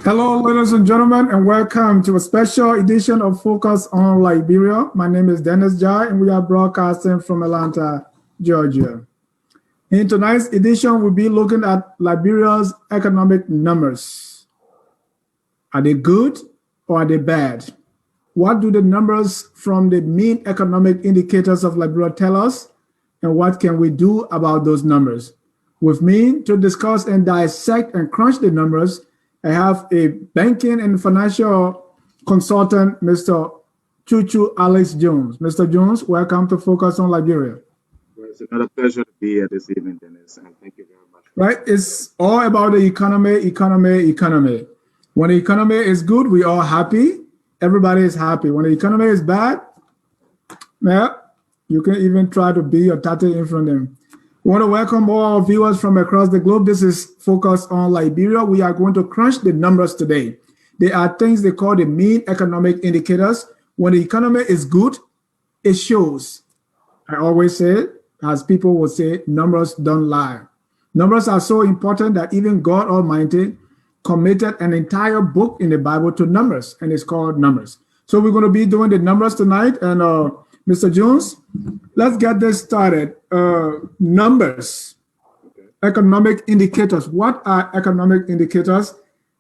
Hello, ladies and gentlemen, and welcome to a special edition of Focus on Liberia. My name is Dennis Jai, and we are broadcasting from Atlanta, Georgia. In tonight's edition, we'll be looking at Liberia's economic numbers. Are they good or are they bad? What do the numbers from the main economic indicators of Liberia tell us? And what can we do about those numbers? With me to discuss and dissect and crunch the numbers, I have a banking and financial consultant, Mr. Chu-Chu Alex Jones. Mr. Jones, welcome to Focus on Liberia. Well, it's another pleasure to be here this evening, Dennis, and thank you very much. Right? It's all about the economy. When the economy is good, we are happy. Everybody is happy. When the economy is bad, yeah, you can even try to be or tate in front of them. We want to welcome all our viewers from across the globe. This is Focus on Liberia. We are going to crunch the numbers today. There are things they call the main economic indicators. When the economy is good, it shows. I always say, as people will say, numbers don't lie. Numbers are so important that even God Almighty committed an entire book in the Bible to numbers, and it's called Numbers. So we're going to be doing the numbers tonight, and Mr. Jones, let's get this started. Numbers, economic indicators. What are economic indicators?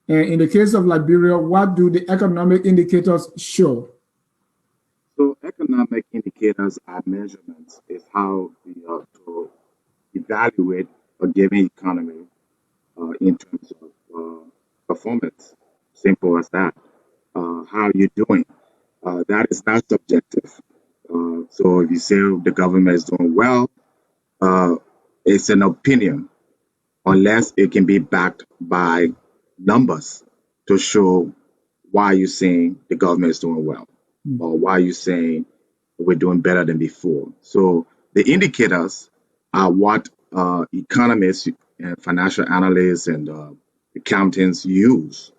And in the case of Liberia, what do the economic indicators show? So economic indicators are measurements. Is how we are to evaluate a given economy in terms of performance. Simple as that. How are you doing? That is not subjective. So if you say the government is doing well, it's an opinion unless it can be backed by numbers to show why you're saying the government is doing well or why you're saying we're doing better than before. So the indicators are what economists and financial analysts and accountants use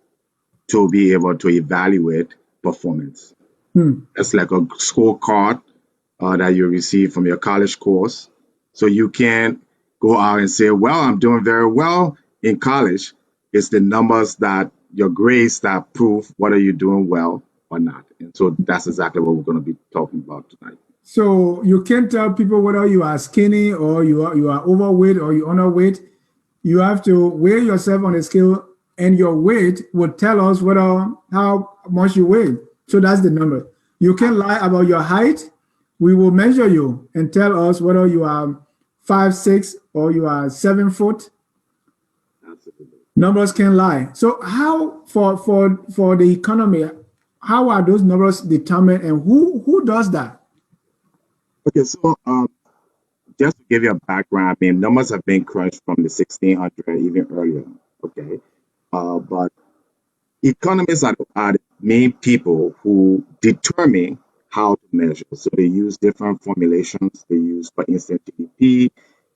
to be able to evaluate performance. It's like a scorecard that you receive from your college course. So you can go out and say, well, I'm doing very well in college. It's the numbers that your grades that prove whether you're doing well or not. And so that's exactly what we're going to be talking about tonight. So you can't tell people whether you are skinny or you are overweight or you're underweight. You have to weigh yourself on a scale, and your weight will tell us whether how much you weigh. So that's the number. You can't lie about your height. We will measure you and tell us whether you are 5'6" or you are 7 foot. Absolutely. Numbers can lie. So how for the economy, how are those numbers determined, and who does that? Okay, so just to give you a background, I mean, numbers have been crunched from the 1600 even earlier. Okay, but economists are the main people who determine how to measure. So they use different formulations. They use, for instance, GDP,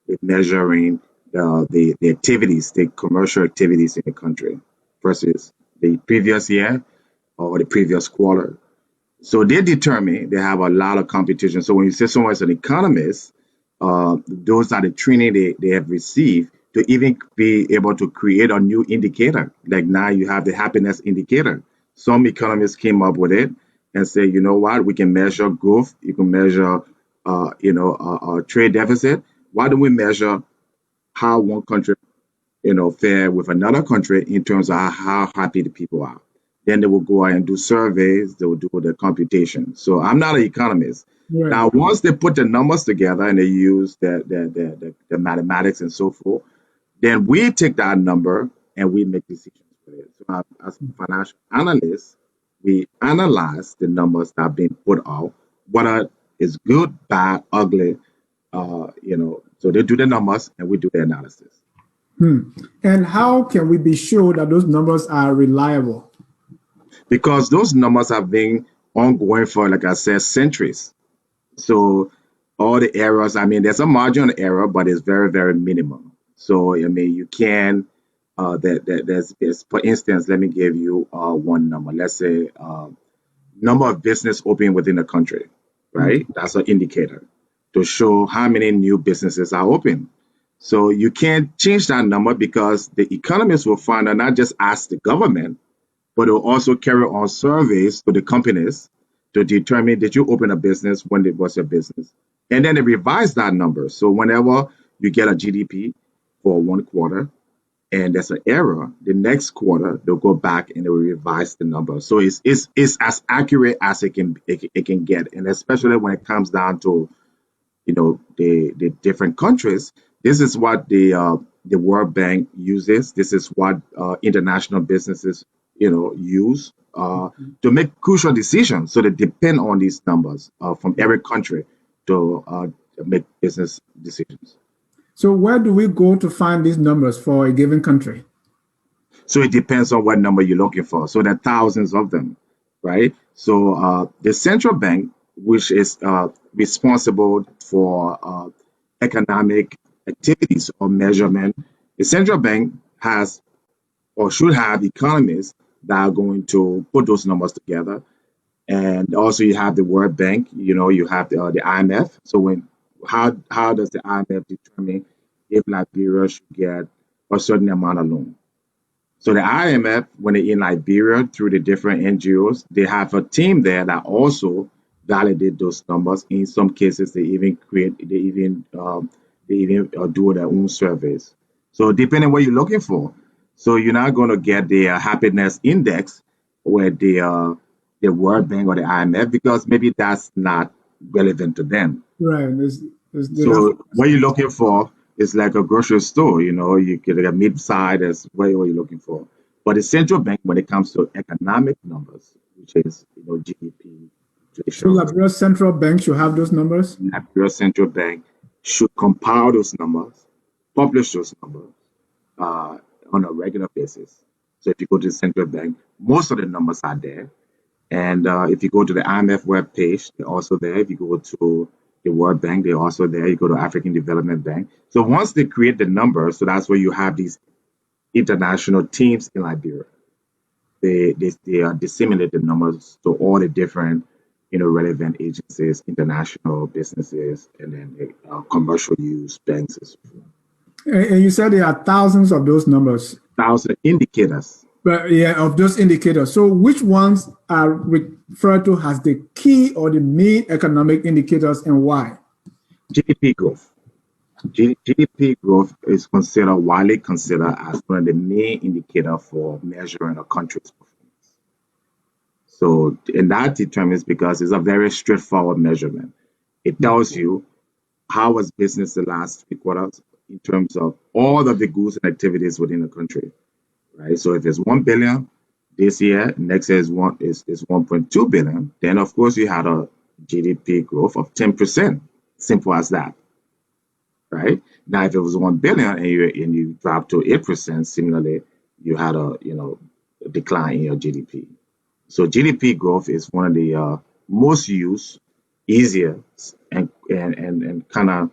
in measuring the activities, the commercial activities in the country versus the previous year or the previous quarter. So they determine, they have a lot of competition. So when you say someone's an economist, those are the training they have received to even be able to create a new indicator. Like now you have the happiness indicator. Some economists came up with it and say, you know what, we can measure growth, you can measure, trade deficit. Why don't we measure how one country, fare with another country in terms of how happy the people are? Then they will go out and do surveys, they will do the computation. So I'm not an economist. Right. Now, once they put the numbers together and they use the mathematics and so forth, then we take that number and we make decisions with it. So as financial analysts, we analyze the numbers that have been put out, whether it's good, bad, ugly, So they do the numbers and we do the analysis. And how can we be sure that those numbers are reliable? Because those numbers have been ongoing for, like I said, centuries. So all the errors, I mean, there's a margin of error, but it's very, very minimum. So, I mean, you can, there's, for instance, let me give you one number. Let's say number of business opening within the country, right? That's an indicator to show how many new businesses are open. So you can't change that number because the economists will find out, not just ask the government, but they'll also carry on surveys to the companies to determine did you open a business, when it was your business. And then they revise that number. So whenever you get a GDP for one quarter and there's an error, the next quarter they'll go back and they will revise the number. So it's as accurate as it can get. And especially when it comes down to the different countries. This is what the World Bank uses. This is what international businesses use to make crucial decisions. So they depend on these numbers from every country to make business decisions. So where do we go to find these numbers for a given country? So it depends on what number you're looking for. So there are thousands of them, right? So the central bank, which is responsible for economic activities or measurement, the central bank has or should have economists that are going to put those numbers together. And also you have the World Bank, you have the IMF. So how does the IMF determine if Liberia should get a certain amount of loan? So the IMF, when they're in Liberia through the different NGOs, they have a team there that also validate those numbers. In some cases, they even do their own surveys. So depending on what you're looking for, so you're not going to get the happiness index where the World Bank or the IMF, because maybe that's not relevant to them. Right. So what you're looking for is like a grocery store. You get a mid-side as what you're looking for. But the central bank, when it comes to economic numbers, which is GDP, so Liberia Central Bank should have those numbers? Liberia Central Bank should compile those numbers, publish those numbers on a regular basis. So if you go to the central bank, most of the numbers are there. And if you go to the IMF webpage, they're also there. If you go to the World Bank, they're also there. You go to African Development Bank. So once they create the numbers, so that's where you have these international teams in Liberia. They disseminate the numbers to all the different relevant agencies, international businesses, and then commercial use banks as well. And you said there are thousands of those numbers. Thousand indicators. But yeah, of those indicators. So which ones are referred to as the key or the main economic indicators, and why? GDP growth. GDP growth is widely considered as one of the main indicators for measuring a country's performance. So, and that determines, because it's a very straightforward measurement. It tells you how was business the last 3 quarters in terms of all of the goods and activities within the country, right? So if it's 1 billion this year, next year is 1.2 billion, then of course you had a GDP growth of 10%. Simple as that, right? Now, if it was 1 billion and you dropped to 8%, similarly, you had a decline in your GDP. So GDP growth is one of the most used, easier, and kind of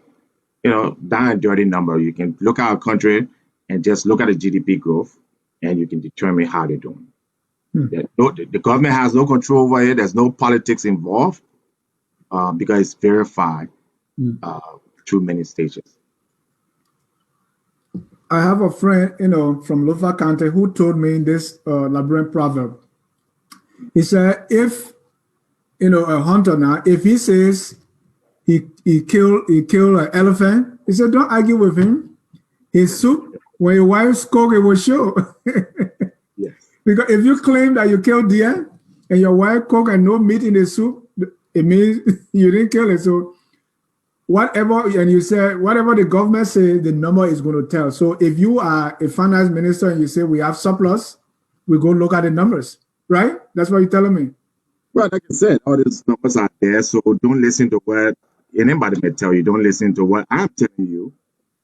down and dirty number. You can look at a country and just look at the GDP growth, and you can determine how they're doing. The government has no control over it. There's no politics involved because it's verified through many stages. I have a friend, from Lofa County who told me this Liberian proverb. He said, if, a hunter now, if he says he killed an elephant, he said, don't argue with him. His soup, when your wife cook, it will show. Yes. Because if you claim that you killed deer and your wife cook and no meat in the soup, it means you didn't kill it. So whatever, and you say, whatever the government says, the number is going to tell. So if you are a finance minister and you say we have surplus, we go look at the numbers, right? That's what you're telling me. Well, like I said, all these numbers are there. So don't listen to what anybody may tell you. Don't listen to what I'm telling you.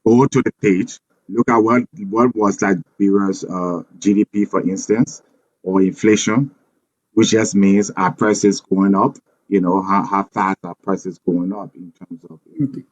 Go to the page. Look at what was Liberia's GDP, for instance, or inflation, which just means our prices going up. How fast our prices going up in terms of. Okay.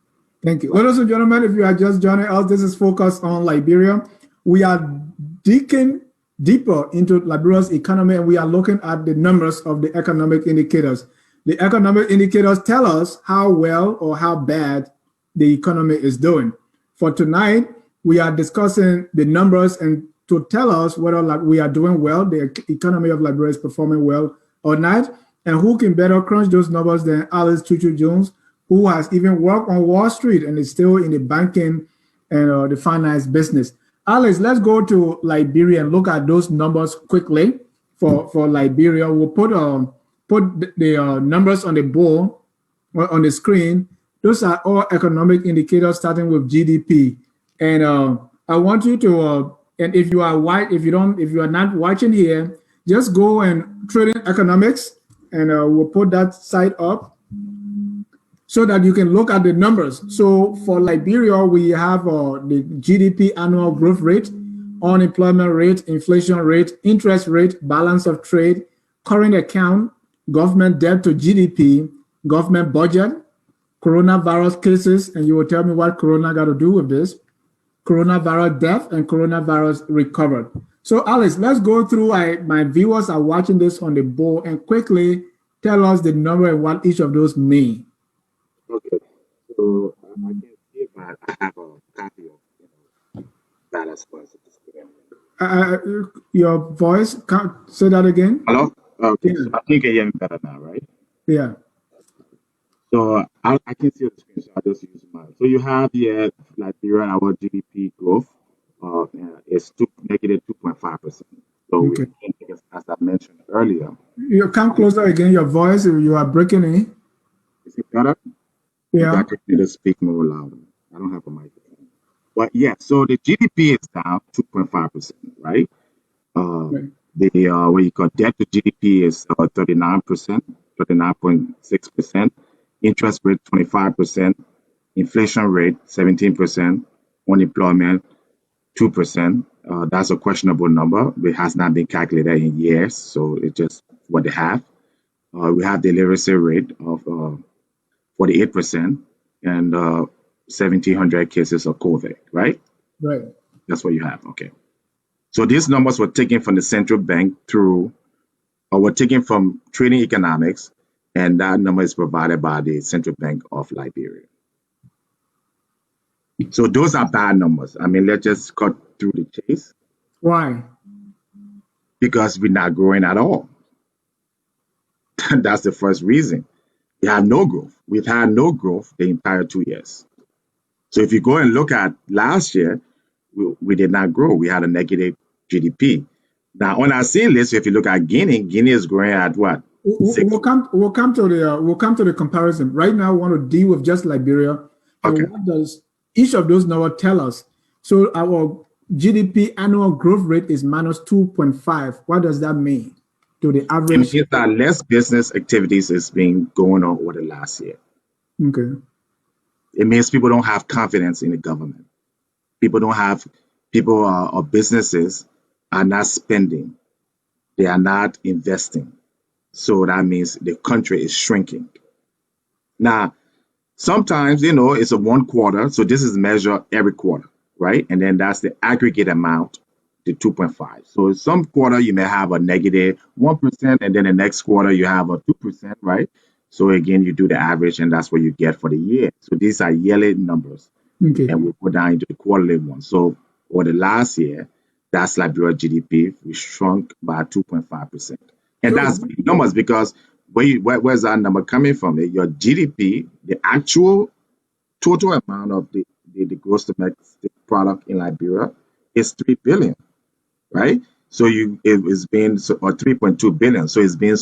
Thank you. Ladies and gentlemen, if you are just joining us, this is Focus on Liberia. We are digging deeper into Liberia's economy, and we are looking at the numbers of the economic indicators. The economic indicators tell us how well or how bad the economy is doing. For tonight, we are discussing the numbers and to tell us whether like we are doing well, the economy of Liberia is performing well or not. And who can better crunch those numbers than Alice Chu-Chu Jones, who has even worked on Wall Street and is still in the banking and the finance business. Alice, let's go to Liberia and look at those numbers quickly for Liberia. We'll put the numbers on the board on the screen. Those are all economic indicators starting with GDP. And I want you to, and if you are not watching here, just go and Trading Economics, and we'll put that site up so that you can look at the numbers. So for Liberia, we have the GDP annual growth rate, unemployment rate, inflation rate, interest rate, balance of trade, current account, government debt to GDP, government budget, coronavirus cases, and you will tell me what corona got to do with this, coronavirus death, and coronavirus recovered. So Alice, let's go through, my viewers are watching this on the board, and quickly tell us the number and what each of those mean. Okay, so I can see if I have a copy of that as well. Your voice, say that again. Hello? Okay, Yeah. so I think you can hear me better now, right? Yeah. So I can see the screen, so I'll just use mine. So you have here Liberia, our GDP growth is negative 2.5%. So Okay. as I mentioned earlier. You come closer again, your voice, you are breaking in. Is it better? Yeah. I need to speak more louder. I don't have a microphone. But yeah, so the GDP is down 2.5%, right? Right. The what you call debt to GDP is 39%, 39.6%, interest rate 25%, inflation rate 17%, unemployment 2%. That's a questionable number. It has not been calculated in years, so it's just what they have. We have the literacy rate of 48% and 1,700 cases of COVID, right? Right. That's what you have. Okay. So these numbers were taken from the central bank were taken from Trading Economics, and that number is provided by the Central Bank of Liberia. So those are bad numbers. I mean, let's just cut through the chase. Why? Because we're not growing at all. That's the first reason. We have no growth. We've had no growth the entire 2 years. So if you go and look at last year, we did not grow. We had a negative GDP. Now on our same list, if you look at Guinea is growing at what? We'll come to the comparison. Right now, we want to deal with just Liberia. And Okay. what does each of those numbers tell us? So our GDP annual growth rate is minus 2.5. What does that mean to the It average? means that less business activities is being going on over the last year. Okay. It means people don't have confidence in the government. People or businesses are not spending. They are not investing. So that means the country is shrinking. Now, sometimes, it's a 1 quarter. So this is measured every quarter, right? And then that's the aggregate amount, the 2.5. So some quarter you may have a negative 1%, and then the next quarter you have a 2%, right? So again, you do the average, and that's what you get for the year. So these are yearly numbers, Okay. and we put down into the quarterly one. So for the last year, that's Liberia GDP. We shrunk by 2.5%, and So- that's big numbers because where's that number coming from? Your GDP, the actual total amount of the gross domestic product in Liberia is 3 billion, right? So it's been or 3.2 billion. So it's been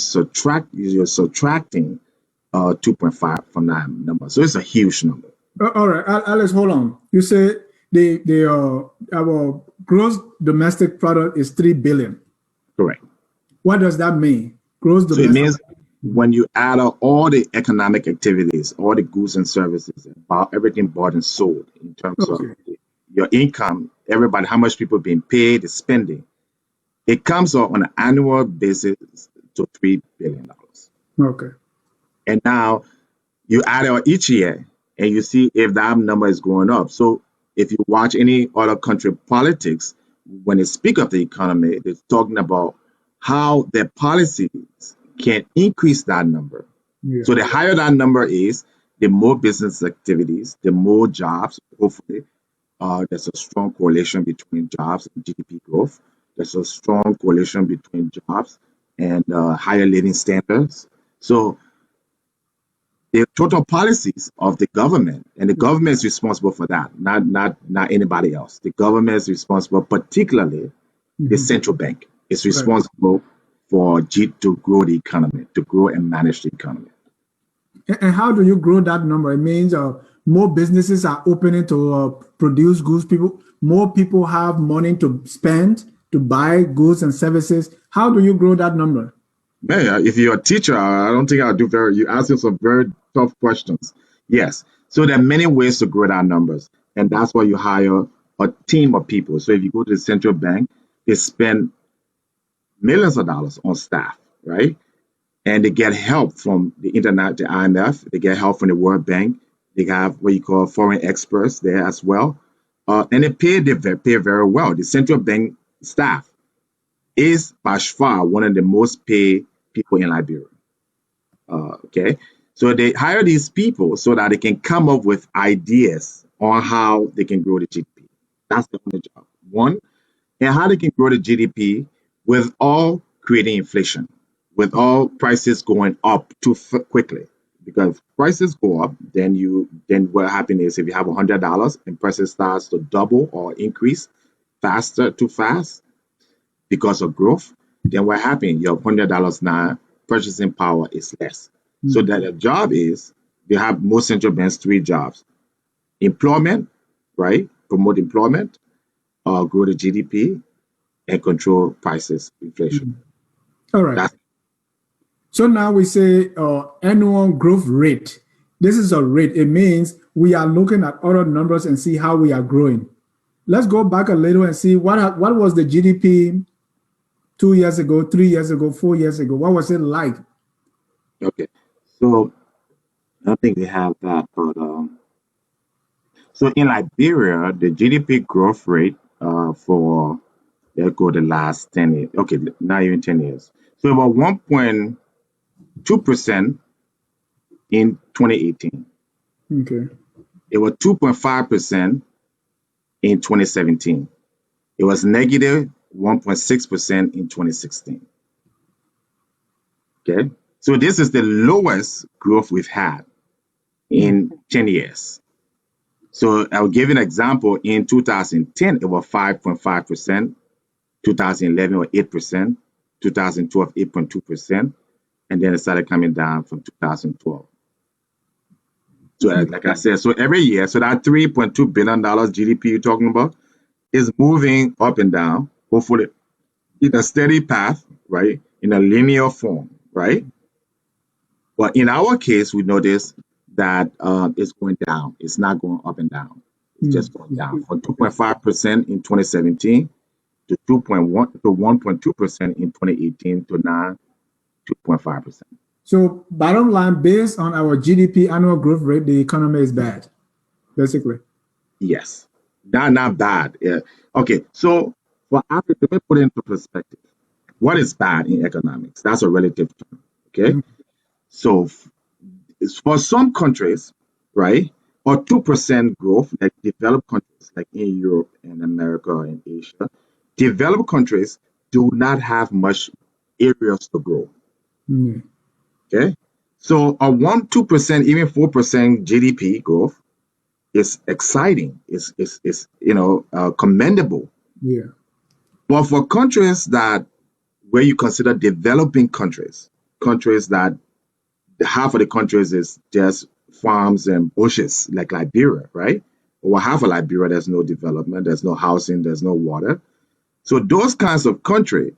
you're subtracting 2.5 from that number. So it's a huge number. All right, Alice, hold on. You say our gross domestic product is 3 billion. Correct. What does that mean? Gross So domestic. it means when you add up all the economic activities, all the goods and services, everything bought and sold in terms of your income, everybody, how much people being paid, the spending, it comes up on an annual basis to $3 billion. Okay. And now you add it each year and you see if that number is going up. So if you watch any other country politics, when they speak of the economy, they're talking about how their policies can increase that number. Yeah. So the higher that number is, the more business activities, the more jobs, hopefully, there's a strong correlation between jobs and GDP growth. There's a strong correlation between jobs and higher living standards. So the total policies of the government, and the government is responsible for that, not anybody else. The government is responsible, particularly the central bank is Right. responsible for to grow the economy, to grow and manage the economy. And how do you grow that number? It means more businesses are opening to produce goods. More people have money to spend to buy goods and services. How do you grow that number? Man, if you're a teacher, I don't think I'll do very. You asking some very tough questions. Yes. So there are many ways to grow our numbers, and that's why you hire a team of people. So if you go to the central bank, they spend millions of dollars on staff, right? And they get help from the internet, the IMF. They get help from the World Bank. They have what you call foreign experts there as well, and they pay very well. The central bank staff is by far one of the most paid people in Liberia. Okay, so they hire these people so that they can come up with ideas on how they can grow the GDP. That's the only job. One, and how they can grow the GDP without creating inflation, with all prices going up too quickly. Because prices go up, then what happens is if you have $100 and prices starts to double or increase too fast because of growth, then what happens? Your $100 now purchasing power is less. So that the job is they have most central banks three jobs: employment, right? Promote employment, grow the GDP, and control prices, inflation. All right. That's So now we say annual growth rate. This is a rate. It means we are looking at other numbers and see how we are growing. Let's go back a little and see what was the GDP 2 years ago, 3 years ago, 4 years ago. What was it like? okay. So I don't think they have that, but so in Liberia, the GDP growth rate for let's go the last 10 years. Okay, not even 10 years. So about 1.2% in 2018. Okay. It was 2.5% in 2017. It was negative 1.6% in 2016. Okay. So this is the lowest growth we've had in 10 years. So I'll give you an example. In 2010, it was 5.5%, 2011 was 8%, 2012, 8.2%, and then it started coming down from 2012. So like I said, so every year, so that $3.2 billion GDP you're talking about is moving up and down, hopefully in a steady path, right? In a linear form, right? But in our case, we notice that it's going down. It's not going up and down. It's just going down from 2.5% in 2017 to 1.2% in 2018 to now 2.5%. So bottom line, based on our GDP annual growth rate, the economy is bad, basically. Yes, not bad. Yeah. Okay, so for Africa, let me put it into perspective. What is bad in economics? That's a relative term. Okay, so for some countries, right, or 2% growth, like developed countries, like in Europe and America and Asia, developed countries do not have much areas to grow. Okay, so a 2%, even 4% GDP growth is exciting. Is commendable. Yeah. But for countries that where you consider developing countries, countries that half of the countries is just farms and bushes, like Liberia, right? Or half of Liberia, there's no development, there's no housing, there's no water. So those kinds of country,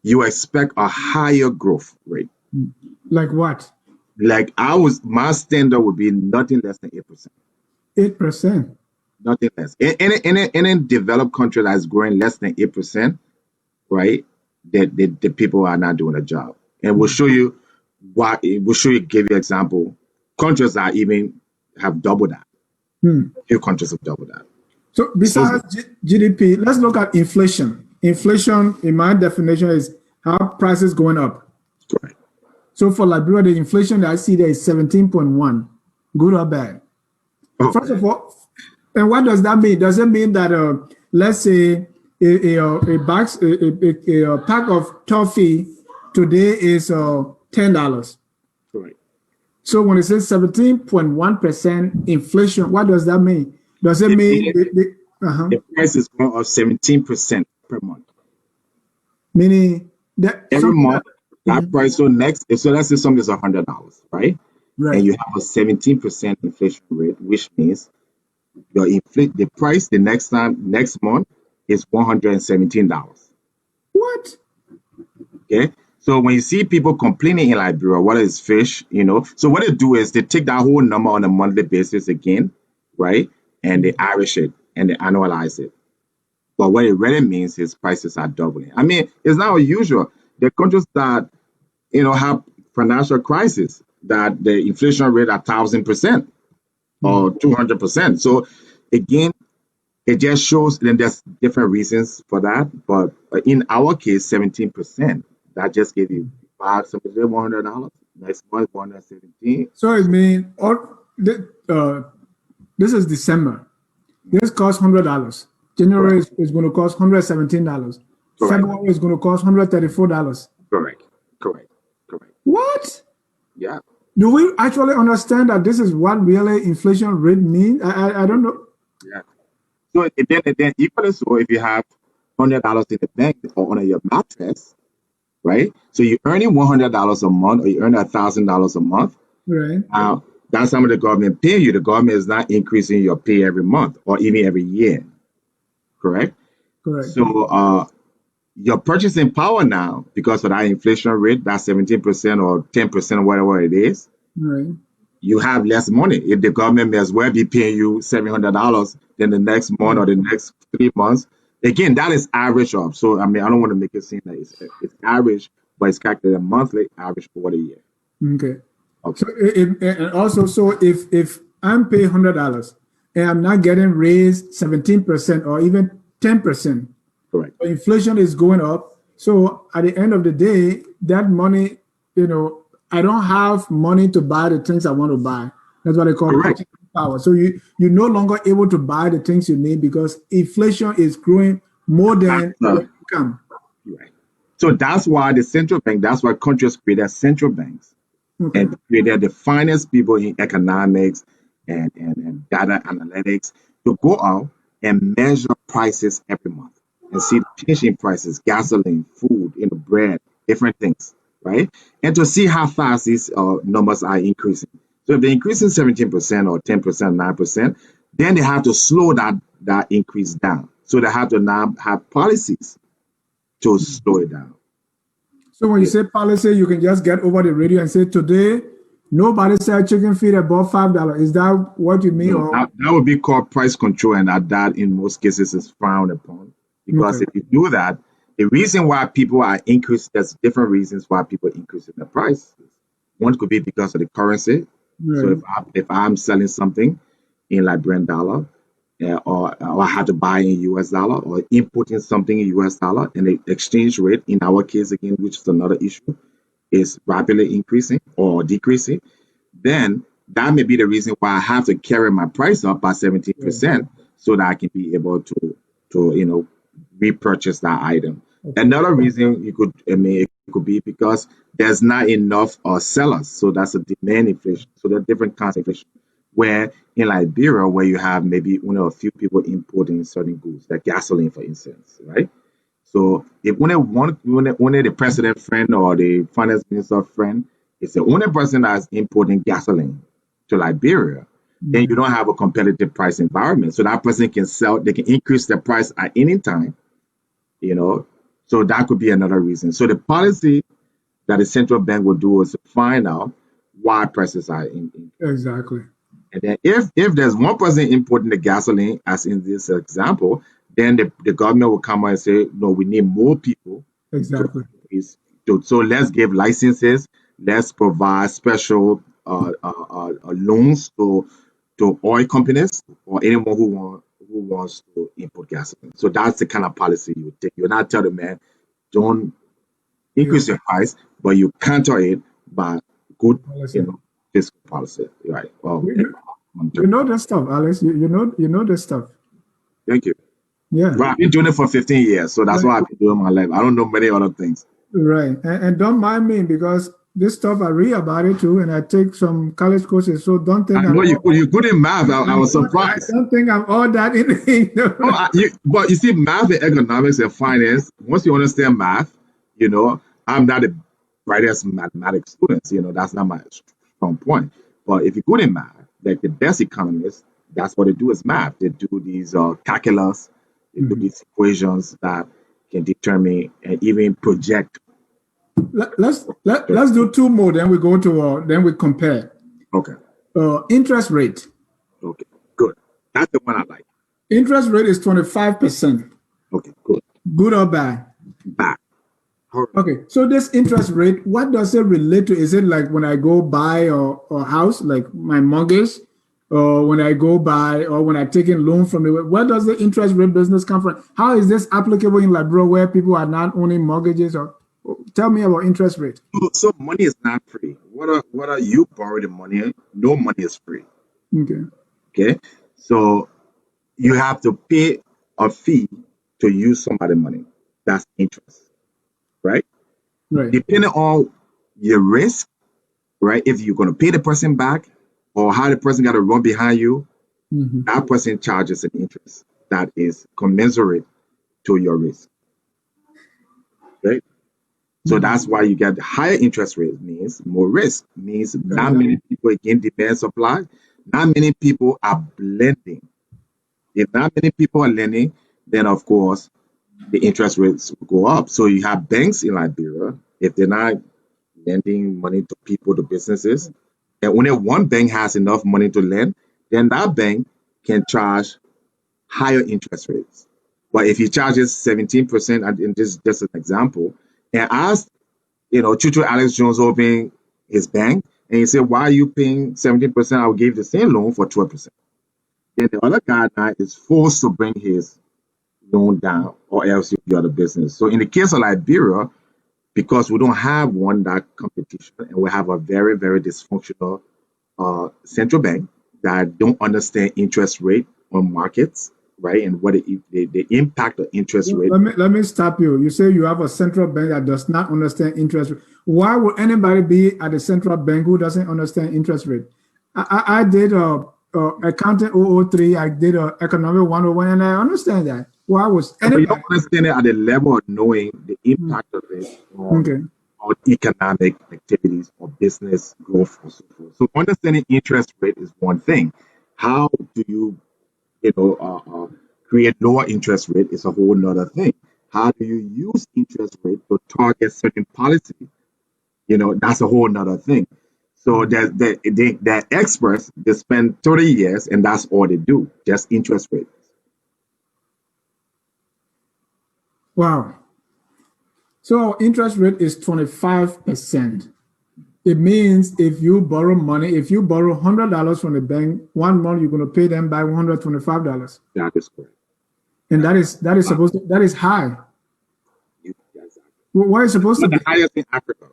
you expect a higher growth rate. Like what? Like my standard would be nothing less than 8%. 8%. Nothing less. Any developed country that is growing less than 8%, right? The people are not doing a job. And we'll show you why. We'll show you, give you example. Countries that even have doubled that. Few countries have doubled that. So besides GDP, let's look at inflation. Inflation, in my definition, is how prices going up. Correct. So for Liberia, the inflation that I see there is 17.1. Good or bad? Oh, First of all, And what does that mean? Does it mean that let's say a pack of toffee today is $10? Correct. So when it says 17.1% inflation, what does that mean? Does it It mean means the price is going up 17% per month. meaning that Every something that month, that price. So let's say something is $100, right? And right? you have a 17% inflation rate, which means the price next month is $117. What? Okay. So when you see people complaining in Liberia, what is fish, so what they do is they take that whole number on a monthly basis again, right? And they average it and they annualize it. But what it really means is prices are doubling. I mean, it's not unusual. The countries that have financial crisis that the inflation rate 1,000% or 200%. So again, it just shows. Then there's different reasons for that, but in our case, 17%. That just gave you $100. Next month, 117. So it means this is December. This costs $100. January Correct. is going to cost $117. Correct. February is going to cost $134. Correct. Correct. Correct. What? Yeah. Do we actually understand that this is what really inflation rate means? I don't know. Yeah. So then equally so, if you have $100 in the bank or on your mattress, right? So you're earning $100 a month, or you earn $1,000 a month. Right. Now that's how much the government pay you. The government is not increasing your pay every month or even every year. Correct. Correct. So your purchasing power now, because of that inflation rate, that 17% or 10%, whatever it is, Right. you have less money. If the government may as well be paying you $700, then the next month or the next 3 months, again, that is average of. So I mean, I don't want to make it seem that it's average, but it's calculated monthly average for the year. Okay. Okay. So and also, so if I'm paying $100 and I'm not getting raised 17% or even 10%, Correct. inflation is going up. So at the end of the day, that money, I don't have money to buy the things I want to buy. That's what they call Correct. purchasing power. So you're no longer able to buy the things you need because inflation is growing more than your income. Right. So that's why the central bank, that's why countries created central banks Okay. and created the finest people in economics and data analytics to go out and measure prices every month and see the change in prices, gasoline, food, bread, different things, right? And to see how fast these numbers are increasing. So if they're increasing 17% or 10%, 9%, then they have to slow that increase down. So they have to now have policies to slow it down. So when you Yeah. say policy, you can just get over the radio and say, today, nobody sell chicken feet above $5. Is that what you mean? No, Or that would be called price control, and that in most cases is frowned upon. Because okay. if you do that, the reason why people are increased, there's different reasons why people increase in the price. One could be because of the currency. So Right. if I'm selling something in Liberian dollar, or I have to buy in US dollar, or importing something in US dollar, and the exchange rate in our case again, which is another issue, is rapidly increasing or decreasing, then that may be the reason why I have to carry my price up by Yeah. 17% so that I can be able to repurchase that item. Okay. Another reason it could be because there's not enough sellers, so that's a demand inflation. So there are different kinds of inflation. Where in Liberia, where you have maybe a few people importing certain goods, like gasoline, for instance, right? So if only the president friend or the finance minister friend is the only person that's importing gasoline to Liberia, then you don't have a competitive price environment. So that person can sell, they can increase the price at any time, you know. So that could be another reason. So the policy that the central bank will do is to find out why prices are in. Exactly. And then if there's one person importing the gasoline, as in this example, then the government will come out and say, no, we need more people to Exactly. so let's give licenses, let's provide special loans to oil companies or anyone who wants to import gasoline. So that's the kind of policy you would take. You're not telling the man, don't increase Yeah. your price, but you counter it by good, Policy. fiscal policy, right? Well, You, You know this stuff, Alex. You know this stuff. Thank you. Yeah. Well, I've been doing it for 15 years, so that's Right. what I've been doing my life. I don't know many other things. Right. And don't mind me because this stuff I read about it too, and I take some college courses. So don't I think I'm know all, you good in math. I was I surprised. don't think I'm all that in. Oh, but you see, math and economics and finance, once you understand math, I'm not the brightest mathematics student. That's not my strong point. But if you're good in math, like the best economists, that's what they do is math. They do these calculus, they do Mhm. these equations that can determine and even project. Let's do two more. Then we go to then we compare. Okay, Interest rate. okay, good. That's the one I like. Interest rate is 25%. Okay, good. Good or bad? Back. Okay, so this interest rate, what does it relate to? Is it like when I go buy a house, like my mortgage, or when I go buy, or when I take in loan from the, where does the interest rate business come from? How is this applicable in Liberia where people are not owning mortgages? Or tell me about interest rate. So money is not free. What are you borrow the money? No money is free. Okay, Okay, so you have to pay a fee to use somebody's money. That's interest, right? right. Depending on your risk, right? If you're going to pay the person back or how the person got to run behind you, Hmm. that person charges an interest that is commensurate to your risk, right? So that's why you get higher interest rate means more risk, means not Exactly. many people again demand supply, not many people are lending. If not many people are lending, then of course the interest rates will go up. So you have banks in Liberia, if they're not lending money to people, to businesses, and only one bank has enough money to lend, then that bank can charge higher interest rates. But if he charges 17%, and this is just an example, and ask, Chu-Chu Alex Jones opening his bank, and he said, why are you paying 17%? I'll give the same loan for 12%. Then the other guy now is forced to bring his loan down, or else you'll be out of business. So in the case of Liberia, because we don't have one that competition, and we have a very, very dysfunctional central bank that don't understand interest rate on markets, right? And what the impact of interest rate. Let me stop you. You say you have a central bank that does not understand interest rate. Why would anybody be at a central bank who doesn't understand interest rate? I did accounting 003. I did economic 101, and I understand that. Why was But you don't anybody? understand it at the level of knowing the impact of it Okay. on economic activities or business growth or so forth. So understanding interest rate is one thing. How do you know, create lower interest rate is a whole nother thing. How do you use interest rate to target certain policy? That's a whole nother thing. So the experts, they spend 30 years and that's all they do, just interest rate. Wow. So interest rate is 25%. It means if you borrow money, if you borrow $100 from the bank, 1 month you're going to pay them back $125, That is correct. and that is Wow. supposed to, that is high. Exactly. Why is it supposed to Not the be highest in Africa.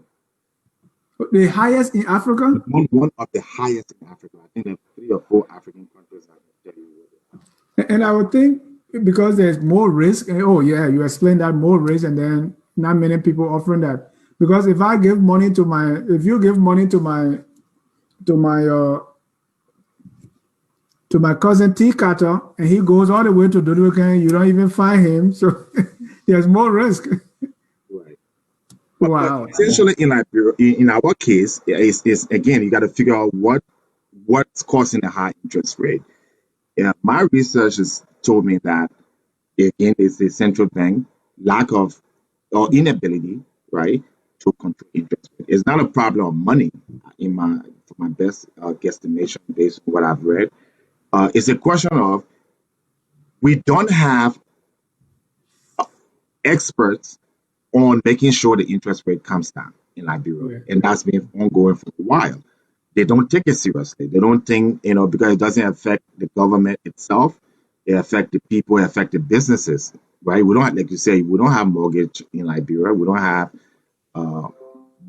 the highest in Africa? One of the highest in Africa. I think there are 3 or 4 African countries I can tell you. And I would think because there's more risk. Oh yeah, you explained that more risk, and then not many people offering that. Because if you give money to my cousin T Carter, and he goes all the way to Dodokan, you don't even find him. So there's more risk. Right. But Wow. essentially in Liberia, in our case, is again you got to figure out what's causing a high interest rate. Yeah, my research has told me that again it's the central bank lack of or inability, right, to control interest rate. It's not a problem of money in my best guesstimation based on what I've read. It's a question of we don't have experts on making sure the interest rate comes down in Liberia, Yeah. and that's been ongoing for a while. They don't take it seriously. They don't think, because it doesn't affect the government itself. It affect the people, it affect the businesses, right? We don't, like you say, we don't have mortgage in Liberia. We don't have uh,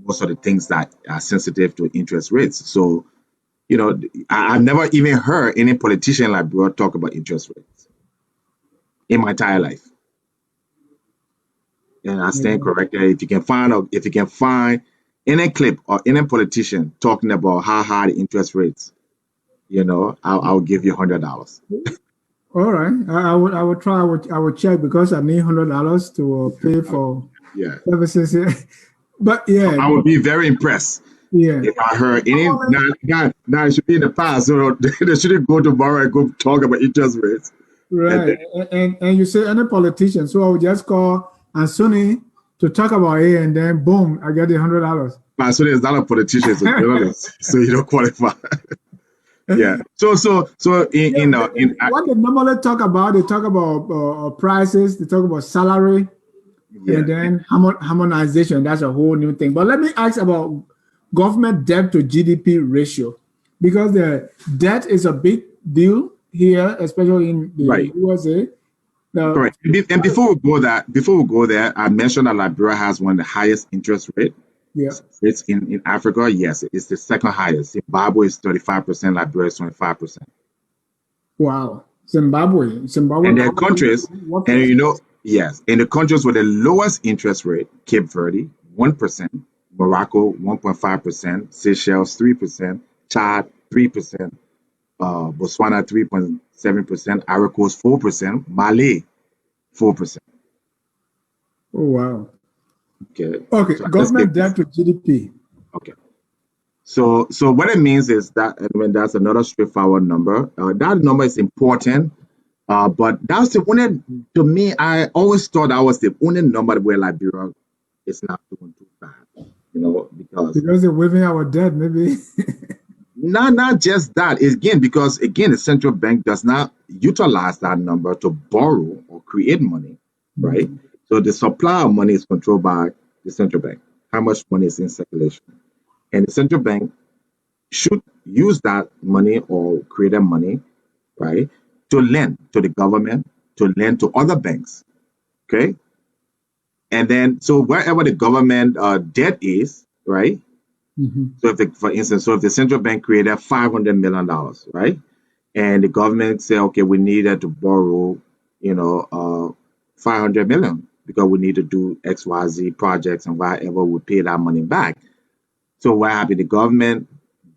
most of the things that are sensitive to interest rates. So, you know, I've never even heard any politician in Liberia talk about interest rates in my entire life. And I stand corrected. If you can find any clip or any politician talking about how high the interest rates, you know, I'll give you $100. All right, I would try. I would check because I need $100 to pay for Yeah, services here. But yeah, I would be very impressed yeah, if I heard any. Now it should be in the past, so they shouldn't go tomorrow and go talk about interest rates. And right. then, And you say any politician, so I would just call Ansuni to talk about it, and then boom, I get the $100. as soon as not a politician, it's a journalist, so you don't qualify. Yeah. So Yeah, in what they normally talk about, they talk about prices, they talk about salary, yeah. and then harmonization. That's a whole new thing. But let me ask about government debt to GDP ratio, because the debt is a big deal here, especially in the Right. USA. Now, Correct. And before we go there, I mentioned that Liberia has one of the highest interest yeah, rates in Africa. Yes, it's the second highest. Zimbabwe is 35%, Liberia is 25%. wow, Zimbabwe, And there are countries, what and you percent? know, yes, in the countries with the lowest interest rate, Cape Verde, 1%, Morocco, 1.5%, Seychelles, 3%, Chad, 3%, Botswana, 3.7%, Ivory Coast, 4%, Mali, 4%. Oh wow. Okay. Okay, So let's government get this. debt to GDP. Okay. So what it means is that, I mean, that's another straightforward number. That number is important, but that's the only, to me, I always thought that was the only number where Liberia is not doing too bad, you know, because Because they're waiving our debt, maybe. not just that, again, because again, the central bank does not utilize that number to borrow or create money, right? Mhm. So the supply of money is controlled by the central bank, how much money is in circulation. And the central bank should use that money or create that money, right, to lend to the government, to lend to other banks, okay? And then, so wherever the government debt is, right? Mhm. So for instance, so if the central bank created $500 million, right, and the government say, okay, we needed to borrow, 500 million because we need to do X, Y, Z projects and whatever, we pay that money back. So what happened? The government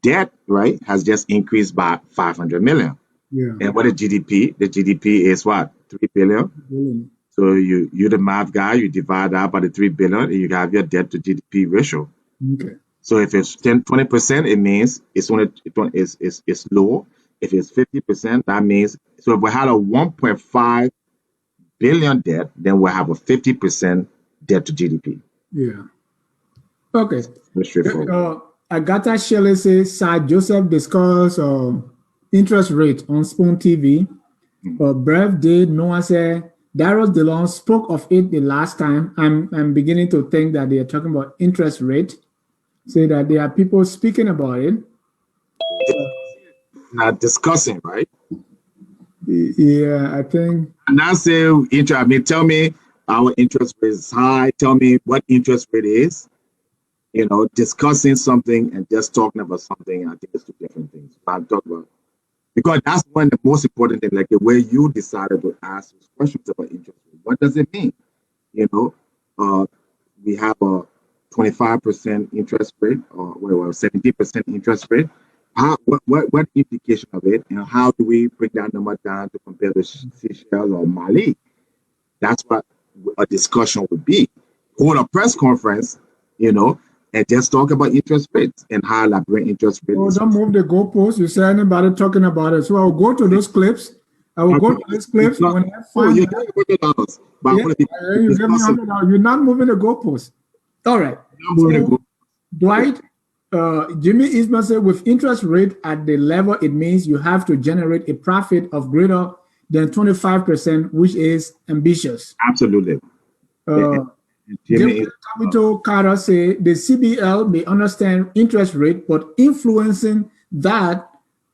debt, right, has just increased by 500 million. Yeah. And what is GDP? The GDP is what? 3 billion. Brilliant. So you the math guy, you divide that by the 3 billion and you have your debt to GDP ratio. Okay. So if it's 20%, it means it's low. If it's 50%, that means, so if we had a 1.5 billion debt, then we'll have a 50% debt to GDP. Yeah. Okay. Very straightforward. Agatha Shelley says Sir Joseph discussed interest rate on Spoon TV. Brev did Noah said Darius DeLong spoke of it the last time. I'm beginning to think that they are talking about interest rate. Say that there are people speaking about it. Not discussing, right? Yeah, I think. And now say I mean, tell me our interest rate is high. Tell me what interest rate is. Discussing something and just talking about something, I think it's two different things. But I'm talking about, because that's one of the most important things, like the way you decided to ask those questions about interest rate. What does it mean? We have a 25% interest rate or 70% interest rate. What implication of it, and how do we break that number down to compare to Seychelles or Mali? That's what a discussion would be. Hold a press conference, and just talk about interest rates and how Liberian interest rate Oh, is. don't move the goalpost. You say anybody talking about it. So I'll go to those clips. I will go to these clips when I find you gave me $100, but I yeah, want to be you give me $100. You're not moving the goalpost. All right. So, Dwight, Jimmy Eastman said, with interest rate at the level, it means you have to generate a profit of greater than 25%, which is ambitious. Absolutely. Jim Capital Carter say the CBL may understand interest rate, but influencing that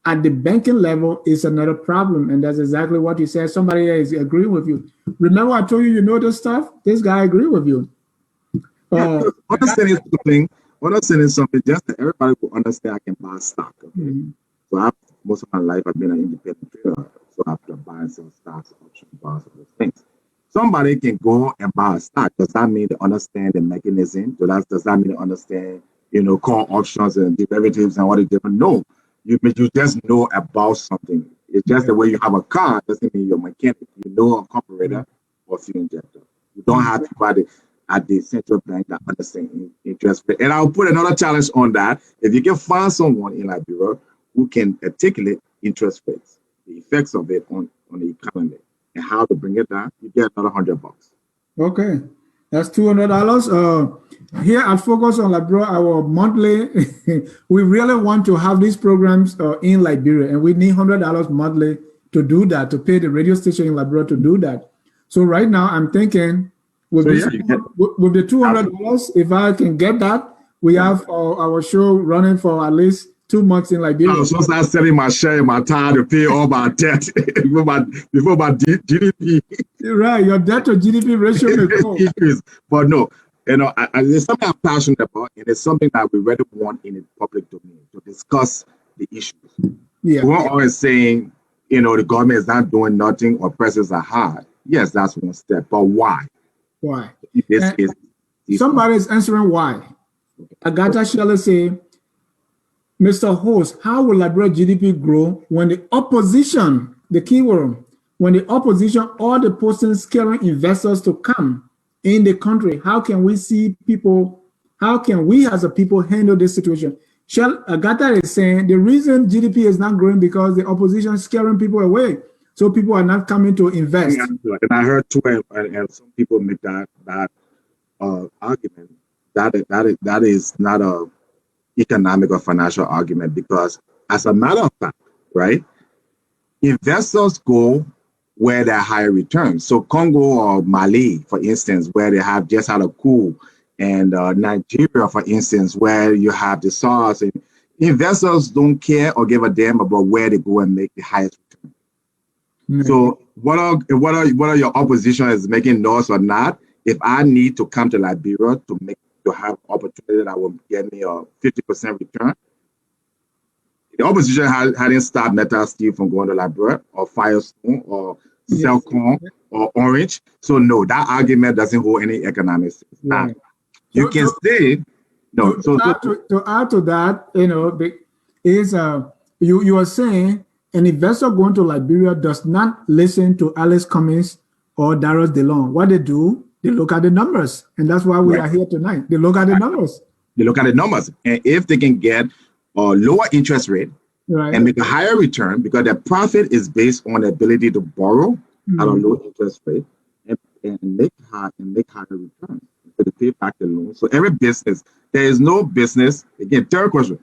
at the banking level is another problem. And that's exactly what you said. Somebody is agreeing with you. Remember I told you know this stuff? This guy agree with you. Understanding something just that everybody will understand I can buy stock. Okay? So most of my life I've been an independent trader. So I have to buy and sell stocks, options, bonds, all those things. Somebody can go and buy a stock. Does that mean they understand the mechanism? Does that mean they understand, call options and derivatives and all the different? No. You just know about something. It's just the way you have a car doesn't mean you're a mechanic. You know a carburetor or fuel injector. You don't have to at the central bank that understand interest rate. And I'll put another challenge on that. If you can find someone in Liberia who can articulate interest rates, the effects of it on the economy, and how to bring it down, you get another $100. Okay, that's $200. Here at Focus on Liberia, our monthly, we really want to have these programs in Liberia, and we need $100 monthly to do that, to pay the radio station in Liberia to do that. So right now, I'm thinking with the $200, if I can get that, we have our show running for at least 2 months in Liberia. I was supposed to start selling my share in my time to pay all my debt before my GDP. You're right, your debt to GDP ratio may go. But no, it's something I'm passionate about, and it's something that we really want in the public domain to discuss the issues. Yeah. We're always saying, the government is not doing nothing or prices are high. Yes, that's one step, but why? Why? Somebody is answering why. Agatha Shelley say, Mr. Host, how will Liberia GDP grow when the opposition, the keyword, when the opposition or the person scaring investors to come in the country? How can we see people, how can we as a people handle this situation? Agatha is saying the reason GDP is not growing because the opposition is scaring people away. So people are not coming to invest. And I heard too, and some people make that argument. That is not a economic or financial argument, because as a matter of fact, right, investors go where there are higher returns. So Congo or Mali, for instance, where they have just had a coup, and Nigeria, for instance, where you have the SARS, and investors don't care or give a damn about where they go and make the highest return. Mm-hmm. So whether your opposition is making noise or not, if I need to come to Liberia to have opportunity that will get me a 50% return, the opposition hadn't stopped Metal Steel from going to Liberia or Firestone or Celcom or Orange. So no, that argument doesn't hold any economic sense. Now, you can say no. To add to that, you are saying an investor going to Liberia does not listen to Alice Cummings or Darius DeLong. What they do, they look at the numbers, and that's why we are here tonight. They look at the numbers. They look at the numbers, and if they can get a lower interest rate and make a higher return, because their profit is based on the ability to borrow at a low interest rate and make higher returns to pay back the loan. So every business, there is no business. Again, third question.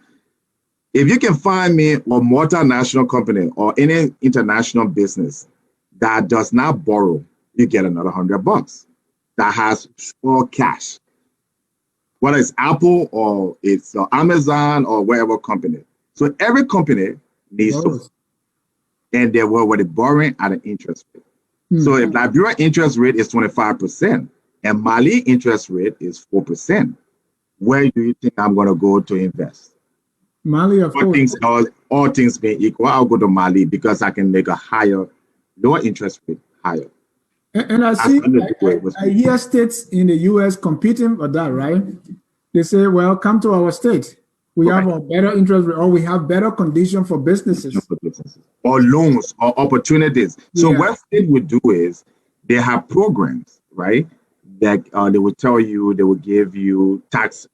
If you can find me a multinational company or any international business that does not borrow, you get another $100. That has all cash, whether it's Apple or it's Amazon or whatever company. So every company needs to, and they were borrowing at an interest rate. So if Liberia interest rate is 25% and Mali interest rate is 4%, where do you think I'm going to go to invest? Mali, of course. All things being equal, I'll go to Mali because I can make a lower interest rate higher. And I see, I hear states in the U.S. competing for that, right? They say, well, come to our state. We have a better interest rate, or we have better conditions for businesses. Or loans or opportunities. So what state would do is they have programs, right? That they will tell you, they will give you tax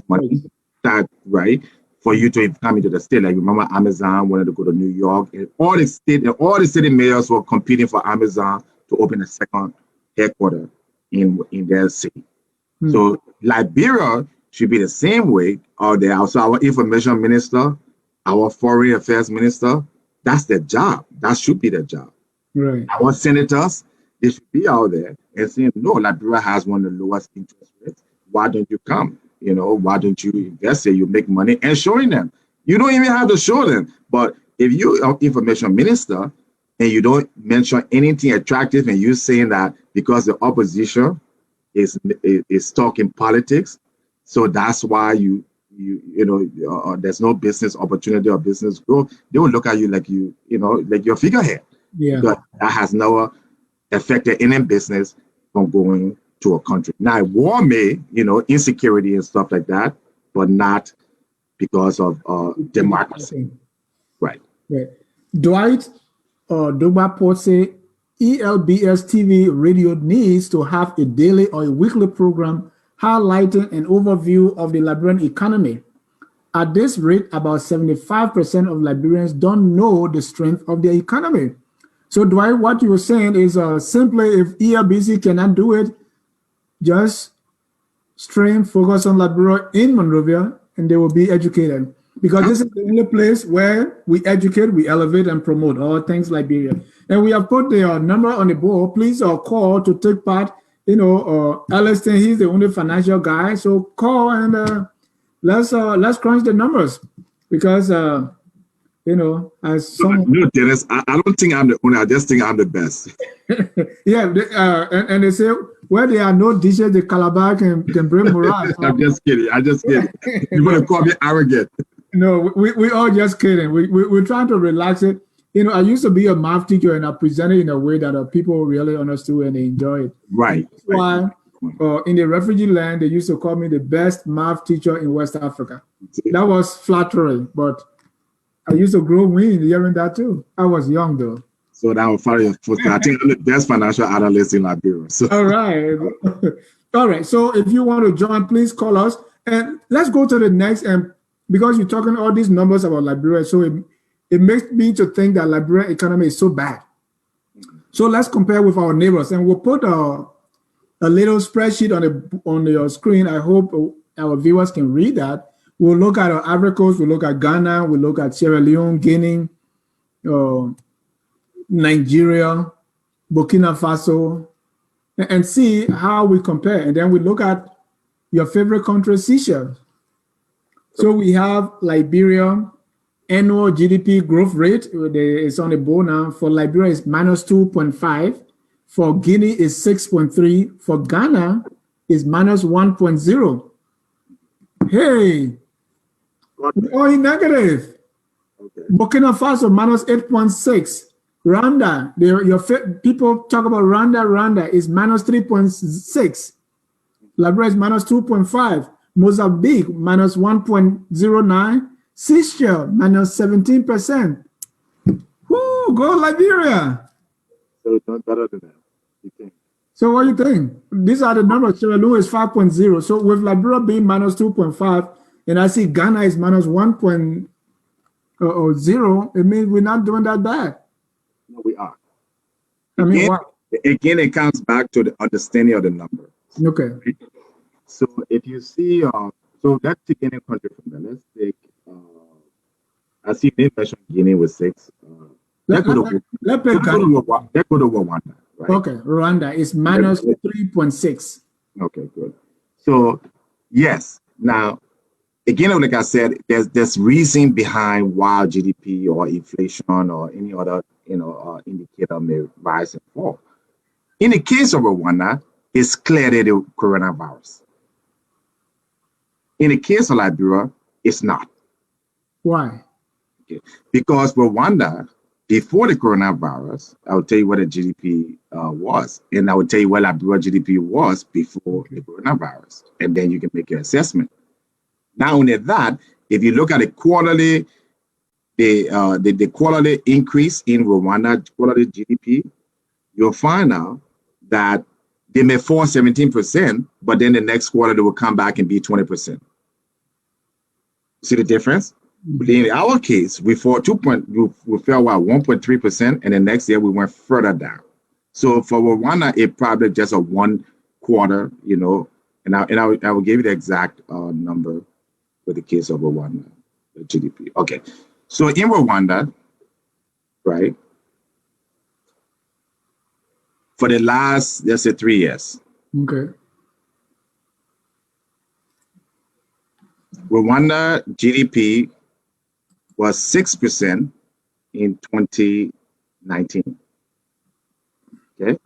money, right? For you to come into the state. Like remember Amazon wanted to go to New York, and all the city mayors were competing for Amazon to open a second headquarters in their city. So Liberia should be the same way out there. Also, our information minister, our foreign affairs minister, that's their job. That should be their job. Right. Our senators, they should be out there and saying, no, Liberia has one of the lowest interest rates. Why don't you come? Why don't you invest it? You make money, and showing them. You don't even have to show them. But if you are information minister and you don't mention anything attractive, and you saying that because the opposition is talking politics, so that's why you there's no business opportunity or business growth, they will look at you like like your figurehead. Yeah. Because that has never affected any business from going to a country. Now, war may, insecurity and stuff like that, but not because of democracy. Right. Right. Dwight Dogba say ELBS TV radio needs to have a daily or a weekly program highlighting an overview of the Liberian economy. At this rate, about 75% of Liberians don't know the strength of their economy. So, Dwight, what you were saying is simply if ELBC cannot do it, just focus on Liberia in Monrovia, and they will be educated. Because this is the only place where we educate, we elevate, and promote all things Liberia. And we have put the number on the board. Please call to take part. Elliston, he's the only financial guy. So call and let's crunch the numbers. Because as some no, Dennis, I don't think I'm the only. I just think I'm the best. Yeah, and they say where there are no dishes, the Calabar can bring morale. So. I'm just kidding. You're gonna call me arrogant. No, we all just kidding. We're trying to relax it. I used to be a math teacher and I presented in a way that people really understood and they enjoy it. Right. That's why in the refugee land, they used to call me the best math teacher in West Africa. That was flattering, but I used to grow wings hearing that too. I was young though. So that will follow your footsteps. I think I'm the best financial analyst in Liberia. So. All right. All right. So if you want to join, please call us. And let's go to the next. And because you're talking all these numbers about Liberia, so it makes me to think that Liberian economy is so bad. So let's compare with our neighbors. And we'll put a little spreadsheet on your screen. I hope our viewers can read that. We'll look at our Ivory Coast, we'll look at Ghana, we'll look at Sierra Leone, Guinea, Nigeria, Burkina Faso, and see how we compare. And then we look at your favorite country, Seychelles. So we have Liberia, annual GDP growth rate is on the board now. For Liberia, it's minus 2.5. For Guinea, is 6.3. For Ghana, is minus 1.0. Hey, we're all in negative. Okay. Burkina Faso, minus 8.6. Rwanda, people talk about Rwanda. Rwanda is minus 3.6. Liberia is minus 2.5. Mozambique, minus 1.09. Seychelles, minus 17%. Whoo, go Liberia. So it's not better than that, you think? So what do you think? These are the numbers. Sierra Leone is 5.0. So with Liberia being minus 2.5, and I see Ghana is minus 1.0, it means we're not doing that bad. No, we are. Again, it comes back to the understanding of the number. Okay. So if you see, so let's take any country from there. Let's take, I see they mentioned Guinea with 6. Let's go to Rwanda. Right? Okay, Rwanda is minus 3.6. Okay, good. So yes, now again, like I said, there's reason behind why GDP or inflation or any other indicator may rise and fall. In the case of Rwanda, it's clearly the coronavirus. In the case of Liberia, it's not. Why? Okay. Because Rwanda, before the coronavirus, I will tell you what the GDP was, and I will tell you what Liberia GDP was before the coronavirus, and then you can make your assessment. Not only that, if you look at the quarterly increase in Rwanda quarterly GDP, you'll find out that they may fall 17%, but then the next quarter they will come back and be 20%. See the difference? Mm-hmm. In our case, we fell 1.3%, and the next year we went further down. So for Rwanda, it probably just a 1 quarter, and I will give you the exact number for the case of Rwanda, the GDP. Okay, so in Rwanda, right, for the last, let's say 3 years. Okay. Rwanda GDP was 6% in 2019. Okay.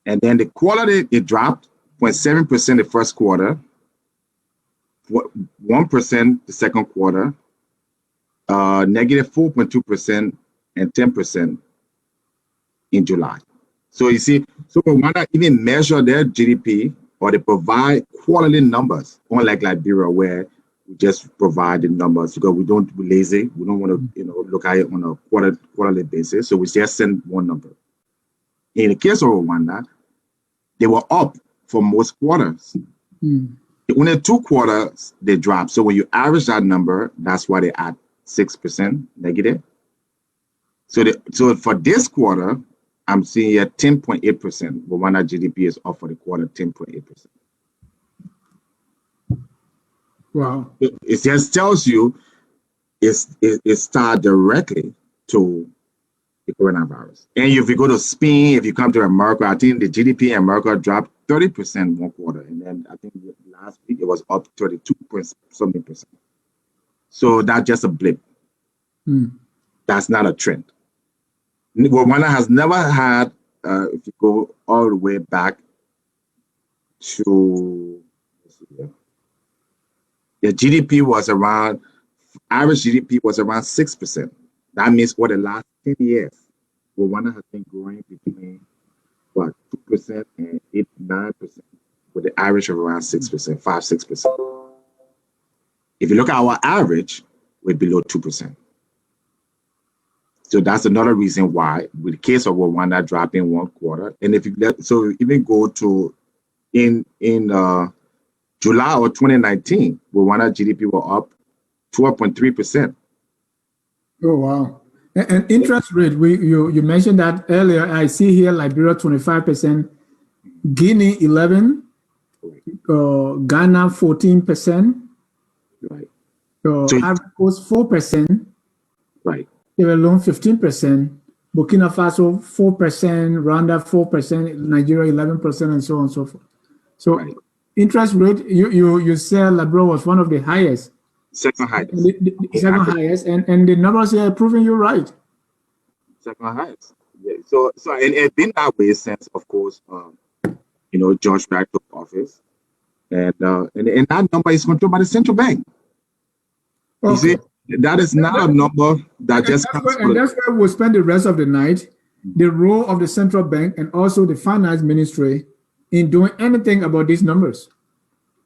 And then the quality, it dropped 0.7% the first quarter, 1% the second quarter, negative 4.2% and 10% in July. So you see, so Rwanda even measure their GDP or they provide quarterly numbers, unlike Liberia, where we just provide the numbers because we're lazy. We don't want to, look at it on a quarterly basis. So we just send one number. In the case of Rwanda, they were up for most quarters. Only 2 quarters they dropped. So when you average that number, that's why they add 6% negative. So for this quarter, I'm seeing a 10.8%. Rwanda GDP is up for the quarter, 10.8%. Wow. It just tells you it's tied directly to the coronavirus. And if you go to Spain, if you come to America, I think the GDP in America dropped 30% one quarter. And then I think last week it was up 32.something%. So that's just a blip. That's not a trend. Rwanda has never had, if you go all the way back to, the GDP was around, average GDP was around 6%. That means for the last 10 years, Rwanda has been growing between, 2% and 9%, with the average of around 6%, 5-6%. If you look at our average, we're below 2%. So that's another reason why, with the case of Rwanda dropping one quarter, and if you even go to in July of 2019, Rwanda GDP were up 12.3%. Oh wow! And interest rate, you mentioned that earlier. I see here Liberia 25%, Guinea 11%, Ghana 14%, Right. Ivory Coast 4%. Right. Sierra Leone 15%, Burkina Faso 4%, Rwanda 4%, Nigeria 11%, and so on and so forth. So interest rate, you said Liberia was one of the highest. Second highest. Second highest, and the numbers here are proving you right. Second highest. Yeah. So and it's been that way since, of course, George Bush took office, and that number is controlled by the central bank. Okay. You see. That is not a number that just comes. And that's where we'll spend the rest of the night. The role of the central bank and also the finance ministry in doing anything about these numbers.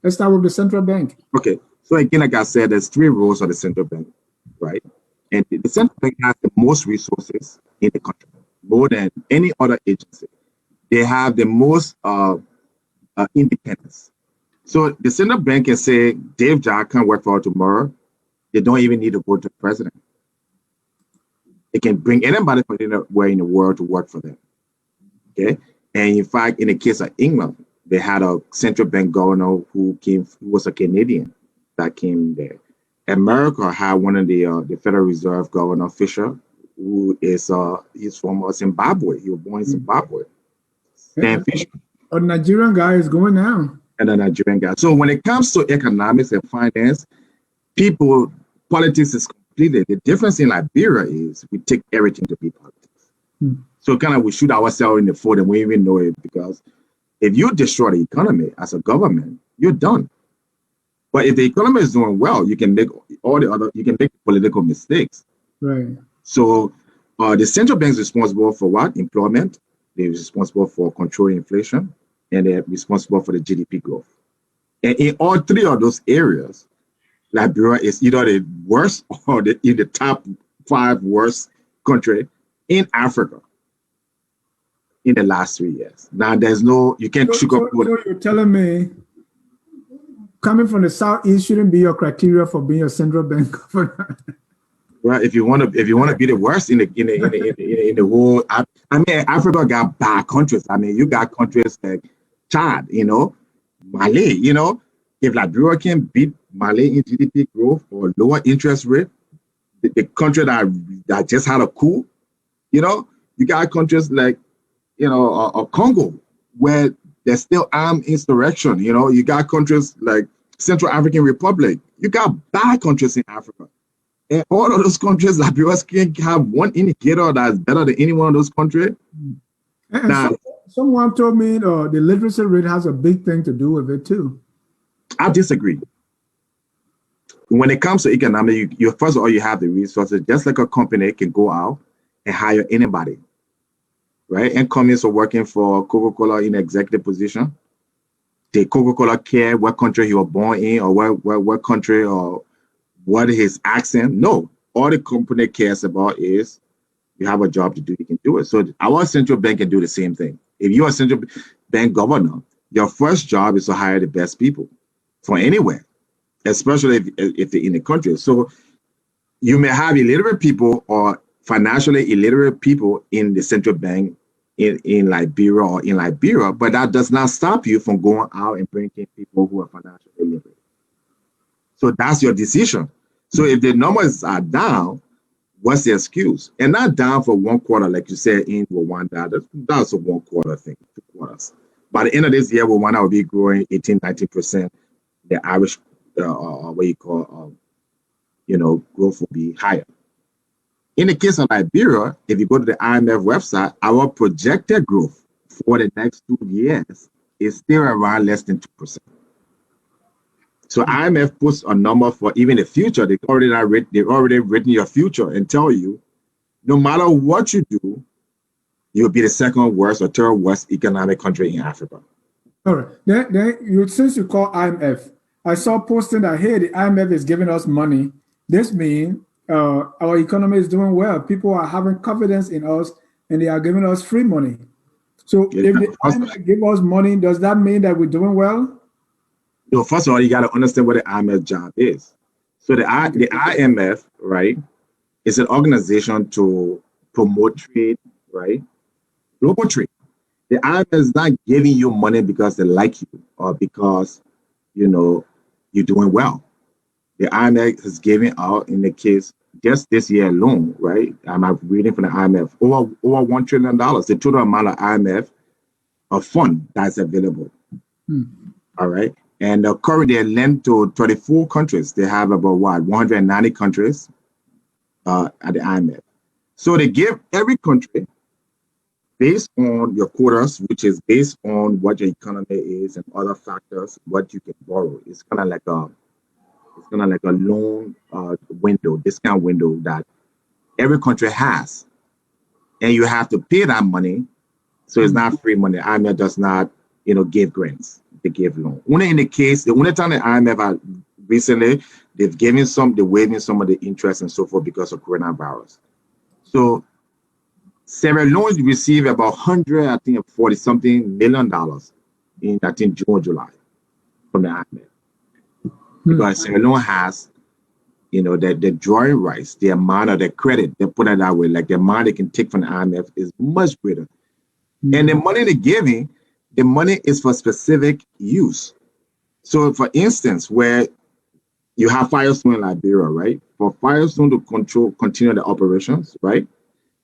Let's start with the central bank. Okay. So again, like I said, there's 3 roles of the central bank, right? And the central bank has the most resources in the country, more than any other agency. They have the most independence. So the central bank can say, Dave Jack can't work for us tomorrow. They don't even need to go to the president. They can bring anybody from anywhere in the world to work for them. Okay. And in fact, in the case of England, they had a central bank governor who was a Canadian that came there. America had one of the Federal Reserve Governor Fisher, who is he's from Zimbabwe. He was born in Zimbabwe. Stan Fisher. A Nigerian guy is going now. And a Nigerian guy. So when it comes to economics and finance, politics is completely, the difference in Liberia is we take everything to be politics. So kind of we shoot ourselves in the foot and we even know it, because if you destroy the economy as a government, you're done. But if the economy is doing well, you can make political mistakes. Right. So the central bank is responsible for what? Employment. They're responsible for controlling inflation, and they're responsible for the GDP growth. And in all 3 of those areas, Liberia is either the worst or in the top 5 worst country in Africa in the last 3 years. Now, you can't sugarcoat it. So you're telling me coming from the Southeast shouldn't be your criteria for being a central bank governor? Well, if you want to be the worst in the whole, I mean, Africa got bad countries. I mean, you got countries like Chad, Mali, if Liberia can beat Mali in GDP growth or lower interest rate, the country that just had a coup, you got countries like, Congo, where there's still armed insurrection. You got countries like Central African Republic. You got bad countries in Africa. And all of those countries, Liberia can have one indicator that's better than any one of those countries. And someone told me the literacy rate has a big thing to do with it too. I disagree. when it comes to economic, you first of all, you have the resources. Just like a company can go out and hire anybody, right? And companies are working for Coca-Cola in executive position. Did Coca-Cola care what country he was born in, or what country, or what his accent? No. All the company cares about is you have a job to do, you can do it. So our central bank can do the same thing. If you're a central bank governor, your first job is to hire the best people from anywhere, especially if they're in the country. So you may have illiterate people or financially illiterate people in the central bank in Liberia, but that does not stop you from going out and bringing people who are financially illiterate. So that's your decision. So if the numbers are down, what's the excuse? And not down for 1 quarter, like you said in Rwanda. That's a 1 quarter thing, 2 quarters. By the end of this year, Rwanda will be growing 18, 19%. The average, what you call, growth will be higher. In the case of Liberia, if you go to the IMF website, our projected growth for the next 2 years is still around less than 2%. So IMF puts a number for even the future. They've already written your future and tell you, no matter what you do, you'll be the second worst or third worst economic country in Africa. All right. Then since you call IMF, I saw posting that, hey, the IMF is giving us money. This means our economy is doing well. People are having confidence in us, and they are giving us free money. So if the IMF give us money, does that mean that we're doing well? No, first of all, you got to understand what the IMF job is. So the IMF, right, is an organization to promote trade, right? Global trade. The IMF is not giving you money because they like you or because, you're doing well. The IMF is giving out, in the case, just this year alone, right? I'm reading from the IMF, over $1 trillion, the total amount of IMF of fund that's available. All right. And currently they lend to 34 countries. They have about 190 countries at the IMF. So they give every country based on your quotas, which is based on what your economy is and other factors, what you can borrow. It's kind of like a loan window, discount window that every country has, and you have to pay that money. So it's not free money. IMF does not, give grants. They give loan. The only time the IMF recently, they're waiving some of the interest and so forth because of coronavirus. So several loans receive about 40 something million dollars in, I think, June or July from the IMF. Because Sierra Leone has, the drawing rights, the amount of the credit, they put it that way, like the amount they can take from the IMF is much greater. And the money they're giving, the money is for specific use. So, for instance, where you have Firestone in Liberia, right? For Firestone to continue the operations, right?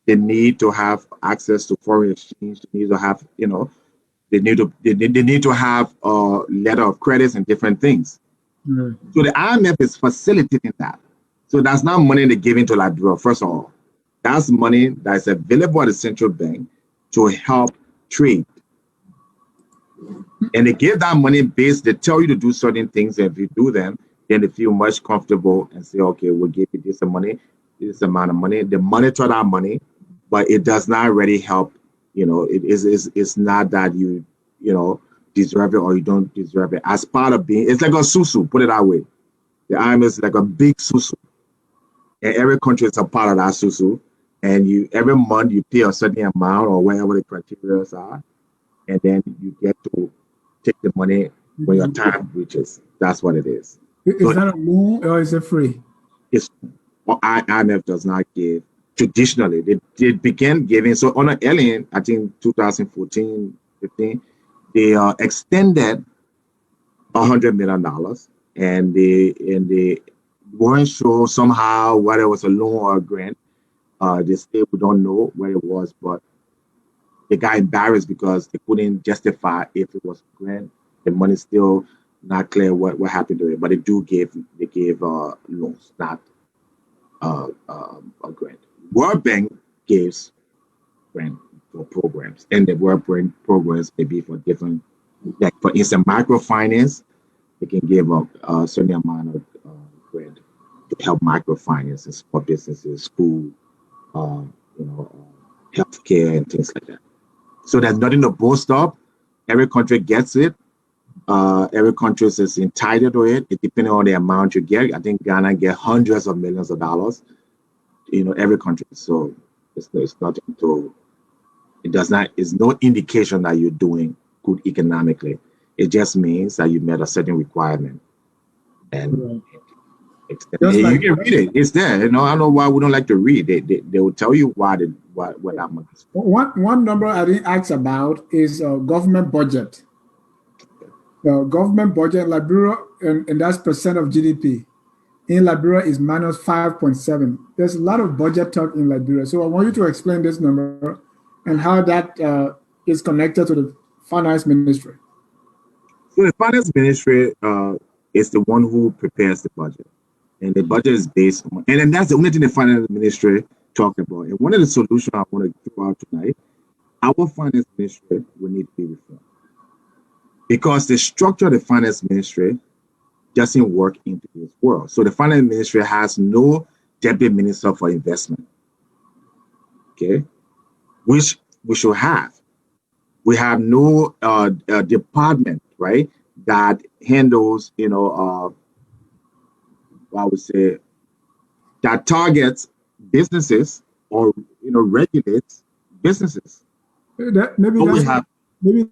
They need to have access to foreign exchange. They need to have, they need to have a letter of credits and different things. So the IMF is facilitating that. So that's not money they're giving to Liberia, first of all. That's money that's available at the central bank to help trade. And they give that money they tell you to do certain things, and if you do them, then they feel much comfortable and say, okay, we'll give you this amount of money. They monitor that money, but it does not really help. It's not that you deserve it or you don't deserve it. As part of it's like a susu, put it that way. The IMF is like a big susu. And every country is a part of that susu. And every month you pay a certain amount or whatever the criteria are. And then you get to take the money when your time reaches. That's what it is. Is that a loan or is it free? IMF does not give. Traditionally, they began giving. So on an alien, I think 2014, 15, they extended $100 million, and they weren't sure somehow whether it was a loan or a grant. They still don't know what it was, but they got embarrassed because they couldn't justify if it was a grant. The money's still not clear what happened to it, but they gave loans, not a grant. World Bank gives grant for programs, and the World Bank programs may be for different, like for instance, microfinance. They can give a certain amount of with to help microfinance and small businesses, school, um, you know, healthcare and things like that. So there's nothing to boast of. Every country gets it. Every country is entitled to it. It depending on the amount you get. I think Ghana get hundreds of millions of dollars. Every country. So it's nothing to. It does not. It's no indication that you're doing good economically. It just means that you met a certain requirement, and Just you like can read it. It's there. I don't know why we don't like to read. They will tell you what that money is. one number I didn't ask about is government budget. The government budget in Liberia, and that's percent of GDP. In Liberia is minus 5.7. There's a lot of budget talk in Liberia. So I want you to explain this number and how that is connected to the finance ministry. So the finance ministry is the one who prepares the budget, and the budget is based on, and then that's the only thing the finance ministry talked about. And one of the solutions I want to throw out tonight, our finance ministry will need to be reformed because the structure of the finance ministry doesn't work in today's world. So the finance ministry has no deputy minister for investment, okay, which we should have. We have no department, right, that handles, I would say, that targets businesses or regulates businesses. Maybe But we have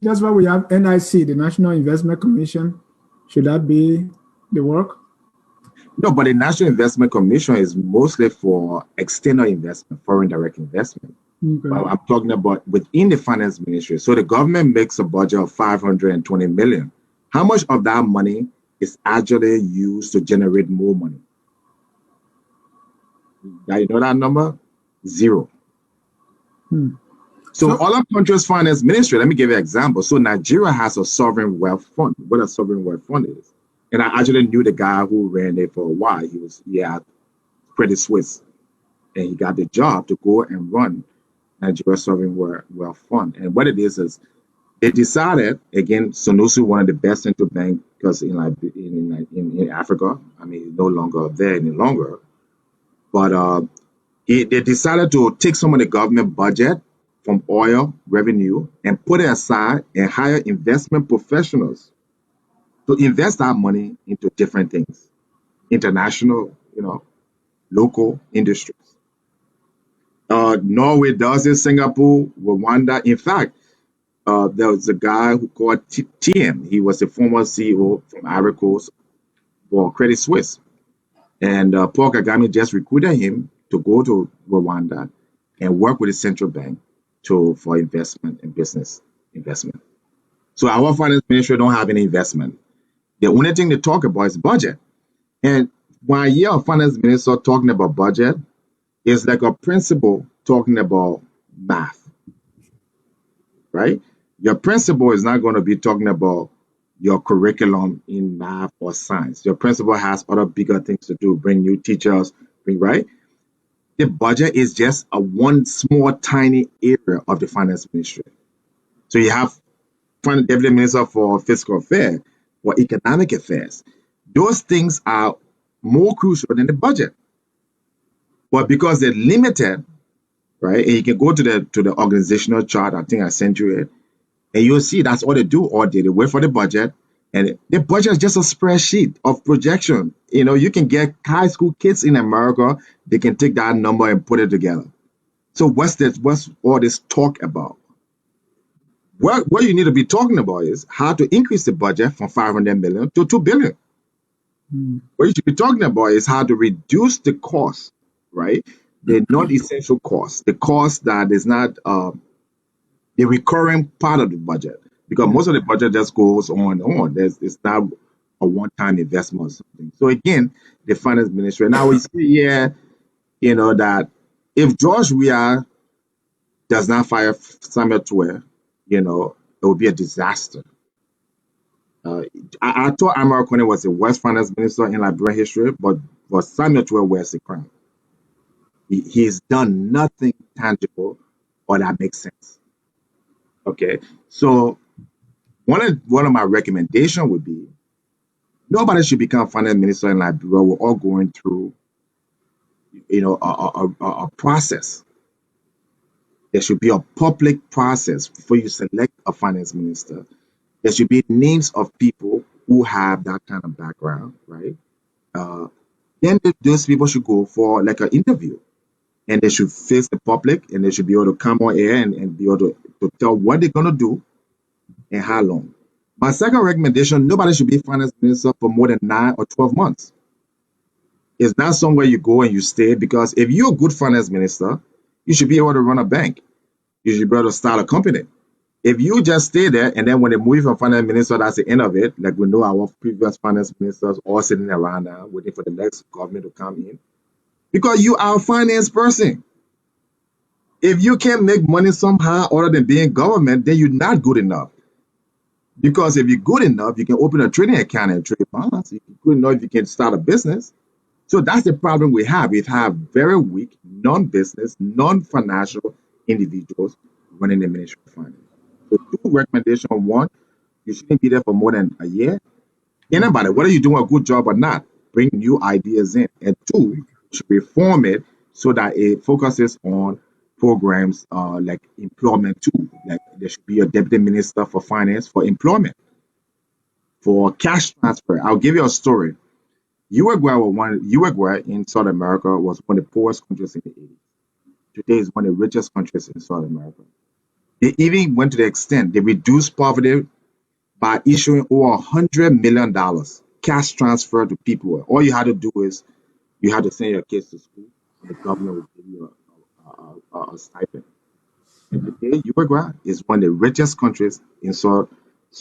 that's why we have NIC, the National Investment Commission. Should that be the work? no, but the National Investment Commission is mostly for external investment, foreign direct investment. Okay. Well, I'm talking about within the finance ministry. So the government makes a budget of 520 million. How much of that money is actually used to generate more money? Now, you know that number? Zero. So other countries' finance ministry, let me give you an example. So Nigeria has a sovereign wealth fund. What a sovereign wealth fund is. And I actually knew the guy who ran it for a while. He had Credit Suisse. And he got the job to go and run Nigeria Sovereign Wealth Fund. And what it is they decided, again, Sanusi, one of the best central banks, because in Africa, I mean, no longer there any longer. But they decided to take some of the government budget from oil revenue and put it aside and hire investment professionals to invest that money into different things, international, local industries. Norway does it, Singapore, Rwanda. In fact, there was a guy who called TM. He was the former CEO from Ivory Coast for Credit Suisse. And Paul Kagame just recruited him to go to Rwanda and work with the central bank for investment and business investment. So our finance ministry don't have any investment. The only thing they talk about is budget. And when I hear a finance minister talking about budget, it's like a principal talking about math, right? Your principal is not going to be talking about your curriculum in math or science. Your principal has other bigger things to do, bring new teachers, right? The budget is just a one small tiny area of the finance ministry. So you have deputy minister for fiscal affairs, for economic affairs. Those things are more crucial than the budget. But because they're limited, right? And you can go to the organizational chart. I think I sent you it, and you'll see that's all they do all day. They wait for the budget, and the budget is just a spreadsheet of projection. You can get high school kids in America. They can take that number and put it together. So what's all this talk about? What you need to be talking about is how to increase the budget from 500 million to 2 billion. What you should be talking about is how to reduce the cost, right? The non-essential cost, the cost that is not the recurring part of the budget, because most of the budget just goes on and on. It's not a one-time investment or something. So again, the finance ministry. Now we see here, that if George Weah does not fire Samuel Tuer, it will be a disaster. I thought Amara Kone was the worst finance minister in Liberian history, but Samuel Tuer wears the crown. He's done nothing tangible or that makes sense. Okay, so one of my recommendations would be Nobody should become finance minister in Liberia. We're all going through, a process. There should be a public process before you select a finance minister. There should be names of people who have that kind of background, right? Uh, then those people should go for like an interview, and they should face the public, and they should be able to come on air and be able to tell what they're going to do and how long. My second recommendation: nobody should be finance minister for more than 9 or 12 months. It's not somewhere you go and you stay, because if you're a good finance minister, you should be able to run a bank. You should be able to start a company. If you just stay there and then when they move you from finance minister, that's the end of it. Like we know our previous finance ministers all sitting around now waiting for the next government to come in. Because you are a finance person. If you can't make money somehow other than being government, then you're not good enough. Because if you're good enough, you can open a trading account and trade bonds. If you're good enough, you can start a business. So that's the problem we have. We have very weak, non-business, non-financial individuals running the Ministry of Finance. So two recommendations. One, you shouldn't be there for more than a year. Anybody, whether you're doing a good job or not, bring new ideas in. And two, you should reform it so that it focuses on programs like employment too. Like there should be a deputy minister for finance for employment, for cash transfer. I'll give you a story. Uruguay in South America was one of the poorest countries in the 80s. Today is one of the richest countries in South America. They even went to the extent they reduced poverty by issuing over $100 million cash transfer to people. All you had to do is you had to send your kids to school, and the government would give you a stipend. And today, Uruguay is one of the richest countries in South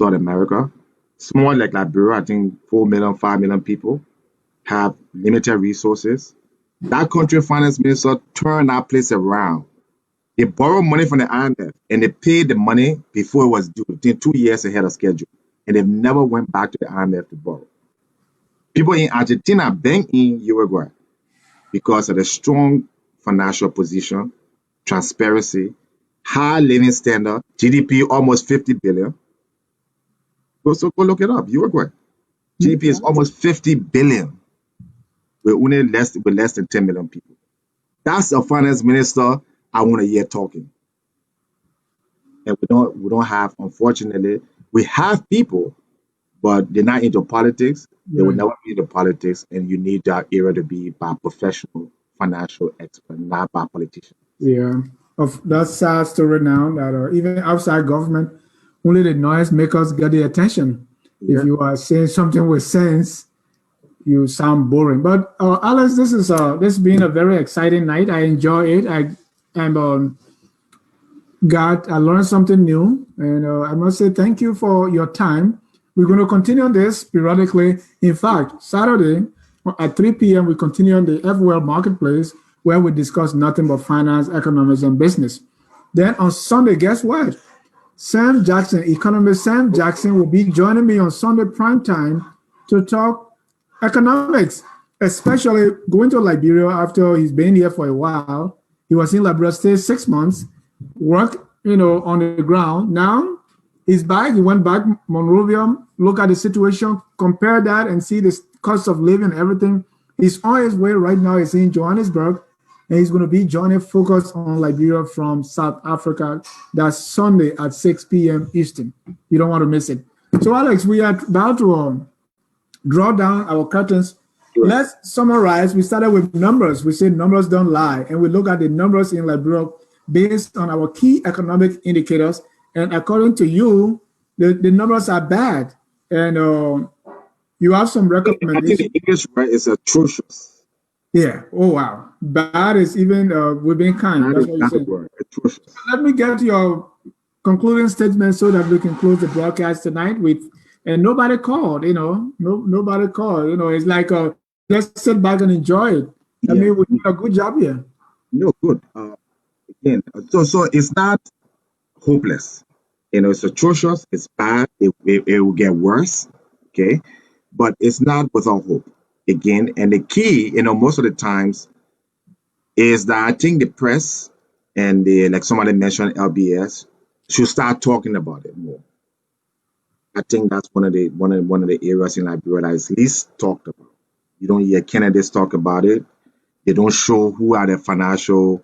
America. Small like Liberia, I think 4 million, 5 million people have limited resources. That country finance minister turned that place around. They borrowed money from the IMF and they paid the money before it was due, within 2 years ahead of schedule. And they've never went back to the IMF to borrow. People in Argentina bank in Uruguay because of the strong financial position, transparency, high living standard, GDP almost 50 billion. Go look it up. Uruguay. GDP is almost 50 billion with less than 10 million people. That's a finance minister I want to hear talking. And we don't have, unfortunately, we have people, but they're not into politics. They will never be into politics, and you need that era to be by professional financial expert, not by politicians. Yeah, of that sad story now that even outside government, only the noise makers get the attention. Yeah. If you are saying something with sense, you sound boring. But Alex, this has been a very exciting night. I enjoy it. I learned something new, and I must say thank you for your time. We're going to continue this periodically. In fact, Saturday at 3 p.m. we continue on the FWell Marketplace, where we discuss nothing but finance, economics, and business. Then on Sunday, guess what? Sam Jackson, economist Sam Jackson, will be joining me on Sunday prime time to talk economics, especially going to Liberia after he's been here for a while. He was in Liberia State 6 months, worked, on the ground. Now he's back. He went back Monrovia, look at the situation, compare that, and see the cost of living and everything. He's on his way right now. He's in Johannesburg, and he's going to be joining Focus on Liberia from South Africa. That's Sunday at 6 p.m. Eastern. You don't want to miss it. So, Alex, we are about to draw down our curtains. Sure. Let's summarize. We started with numbers. We said numbers don't lie, and we look at the numbers in Liberia based on our key economic indicators. And according to you, the numbers are bad. And you have some I think recommendations. the English word is atrocious. Yeah. Oh, wow. Bad is even we've been kind. That That's is what you not the said. word. Atrocious. Let me get your concluding statement so that we can close the broadcast tonight with. And nobody called. Nobody called. It's like just sit back and enjoy it. I mean, we did a good job here. No, good. Again, so it's not hopeless. It's atrocious. It's bad. It will get worse. Okay, but it's not without hope. Again, and the key, most of the times, is that I think the press and like somebody mentioned, LBS should start talking about it more. I think that's one of the areas in Liberia that is least talked about. You don't hear candidates talk about it. They don't show who are the financial,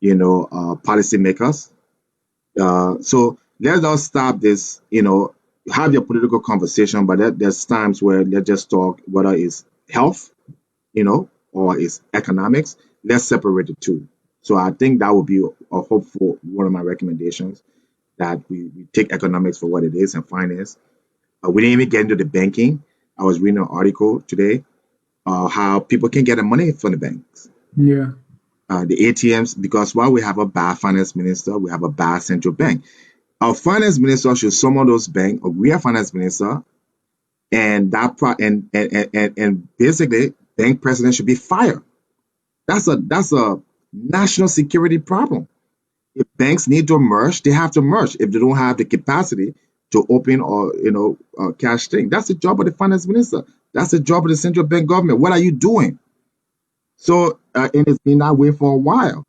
policymakers. So let's not stop this. Have your political conversation, but there's times where let's just talk whether it's health, or it's economics. Let's separate the two. So I think that would be a hopeful one of my recommendations, that we take economics for what it is and finance. We didn't even get into the banking. I was reading an article today, how people can get the money from the banks, Yeah. the ATMs, because while we have a bad finance minister, we have a bad central bank. Our finance minister should summon those banks, or we are finance minister, and and basically bank president should be fired. That's a national security problem. If banks need to merge, they have to merge. If they don't have the capacity to open or cash thing, that's the job of the finance minister. That's the job of the central bank government. What are you doing? So and it's been that way for a while.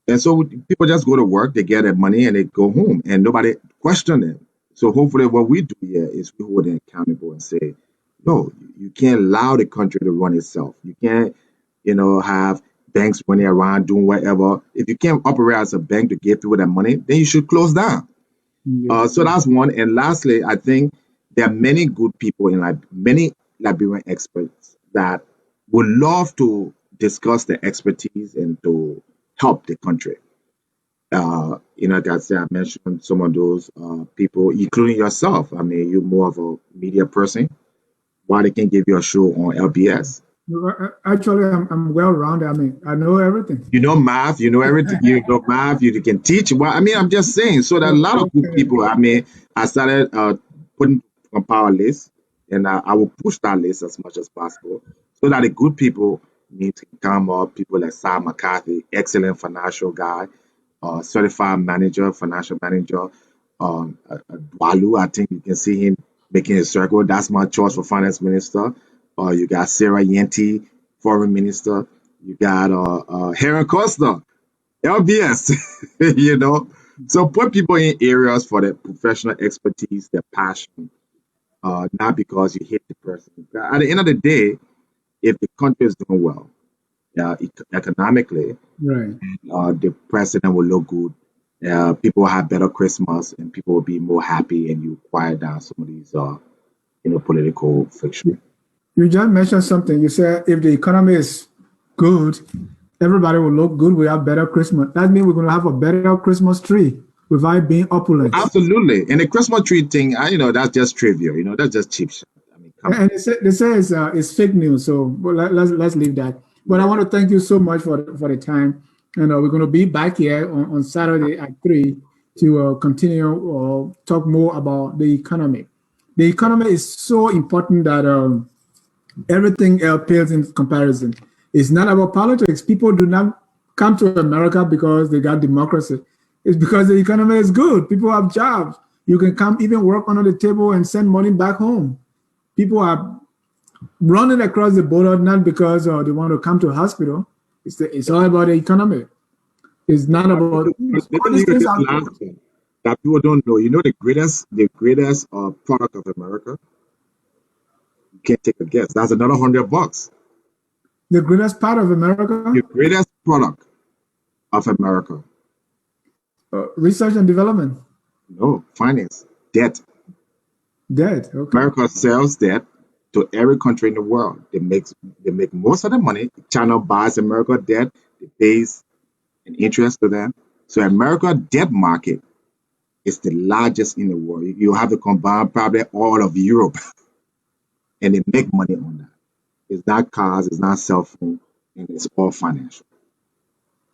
And so people just go to work, they get their money, and they go home, and nobody question them. So hopefully, what we do here is we hold them accountable and say, no, you can't allow the country to run itself. You can't, have banks running around doing whatever. If you can't operate as a bank to give people that money, then you should close down. Yeah. So that's one. And lastly, I think there are many good people many Liberian experts that would love to discuss their expertise and to help the country. Like I said, I mentioned some of those people, including yourself. I mean, you're more of a media person. Why they can give you a show on LBS? Actually, I'm well rounded. I mean, I know everything. You know math, you know everything. You know math, you can teach. Well, I mean, I'm just saying. So there are a lot of good Okay. people. I mean, I started putting compile a list, and I will push that list as much as possible, so that the good people need to come up. People like Sam McCarthy, excellent financial guy, certified manager, financial manager. Walu, I think you can see him making a circle. That's my choice for finance minister. You got Sarah Yenti, foreign minister. You got Heron Costa, LBS, you know. So put people in areas for their professional expertise, their passion, not because you hate the person. At the end of the day, if the country is doing well, economically, Right. the president will look good. People will have better Christmas, and people will be more happy, and you quiet down some of these, political friction. You just mentioned something. You said if the economy is good, everybody will look good. We have better Christmas. That means we're going to have a better Christmas tree without being opulent. Absolutely. And the Christmas tree thing, that's just trivial. That's just cheap shit. I mean, come on. And they say it's fake news. So let's leave that. But I want to thank you so much for the time. And we're going to be back here on Saturday at 3 to continue or talk more about the economy. The economy is so important that everything else pales in comparison. It's not about politics. People do not come to America because they got democracy. It's because the economy is good. People have jobs. You can come even work under the table and send money back home. People are running across the border not because they want to come to a hospital. It's all about the economy. It's not about Let all me these give you things this are last good. thing that people don't know. The greatest product of America. You can't take a guess. That's another $100. The greatest part of America, The greatest product of America. research and development. No, finance, debt. Dead. Okay. America sells debt to every country in the world. They make most of the money. China buys America debt. It pays an interest to them. So America debt market is the largest in the world. You have to combine probably all of Europe, and they make money on that. It's not cars, it's not cell phone, and it's all financial.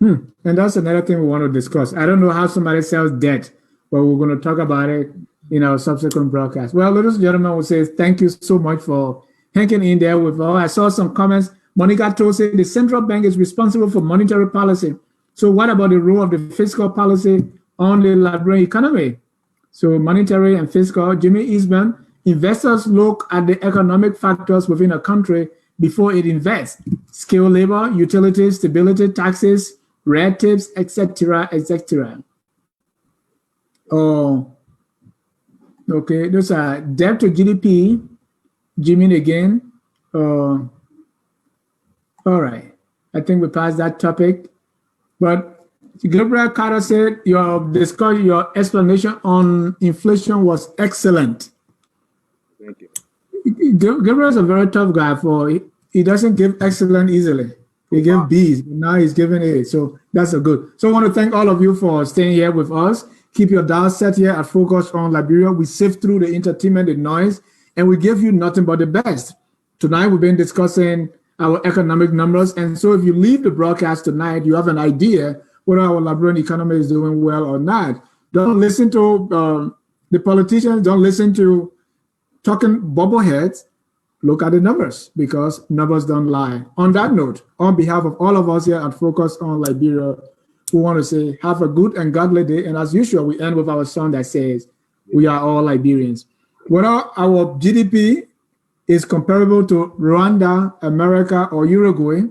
And that's another thing we want to discuss. I don't know how somebody sells debt, but we're going to talk about it in our subsequent broadcast. Well, ladies and gentlemen, we say thank you so much for hanging in there with all. I saw some comments. Monica told said the central bank is responsible for monetary policy. So what about the role of the fiscal policy on the Liberian economy? So monetary and fiscal, Jimmy Eastman, investors look at the economic factors within a country before it invests. Skilled labor, utilities, stability, taxes, red tapes, etc., etc. Oh, Okay, those are debt to GDP, Jimmy again. All right. I think we passed that topic. But Gabriel Carter said your explanation on inflation was excellent. Thank you. Gabriel is a very tough guy. He doesn't give excellent easily. He Oh, gave wow. B's, but now he's giving A's. So that's a good. So I want to thank all of you for staying here with us. Keep your dial set here at Focus on Liberia. We sift through the entertainment, the noise, and we give you nothing but the best. Tonight we've been discussing our economic numbers, and so if you leave the broadcast tonight, you have an idea whether our Liberian economy is doing well or not. Don't listen to the politicians. Don't listen to talking bubbleheads. Look at the numbers because numbers don't lie. On that note, on behalf of all of us here at Focus on Liberia, we want to say have a good and godly day. And as usual, we end with our song that says, we are all Liberians. Whether our GDP is comparable to Rwanda, America, or Uruguay,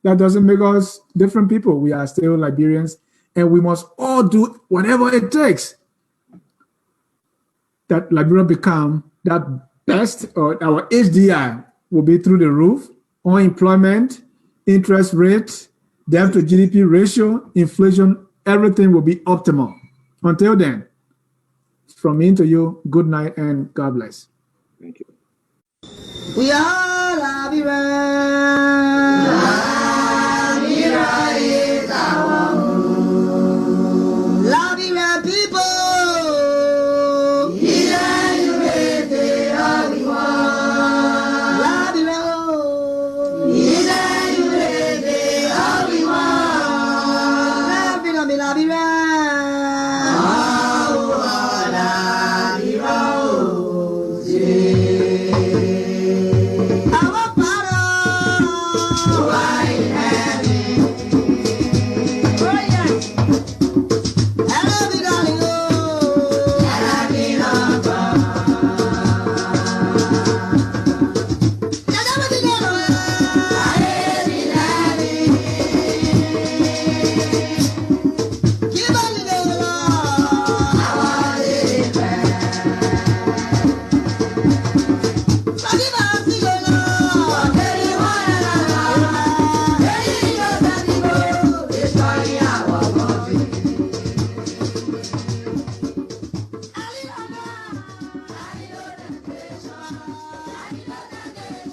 that doesn't make us different people. We are still Liberians, and we must all do whatever it takes that Liberia become that best, or our HDI will be through the roof. Unemployment, interest rates, debt to GDP ratio, inflation, everything will be optimal. Until then, from me to you, good night and God bless. Thank you. We are Liberians.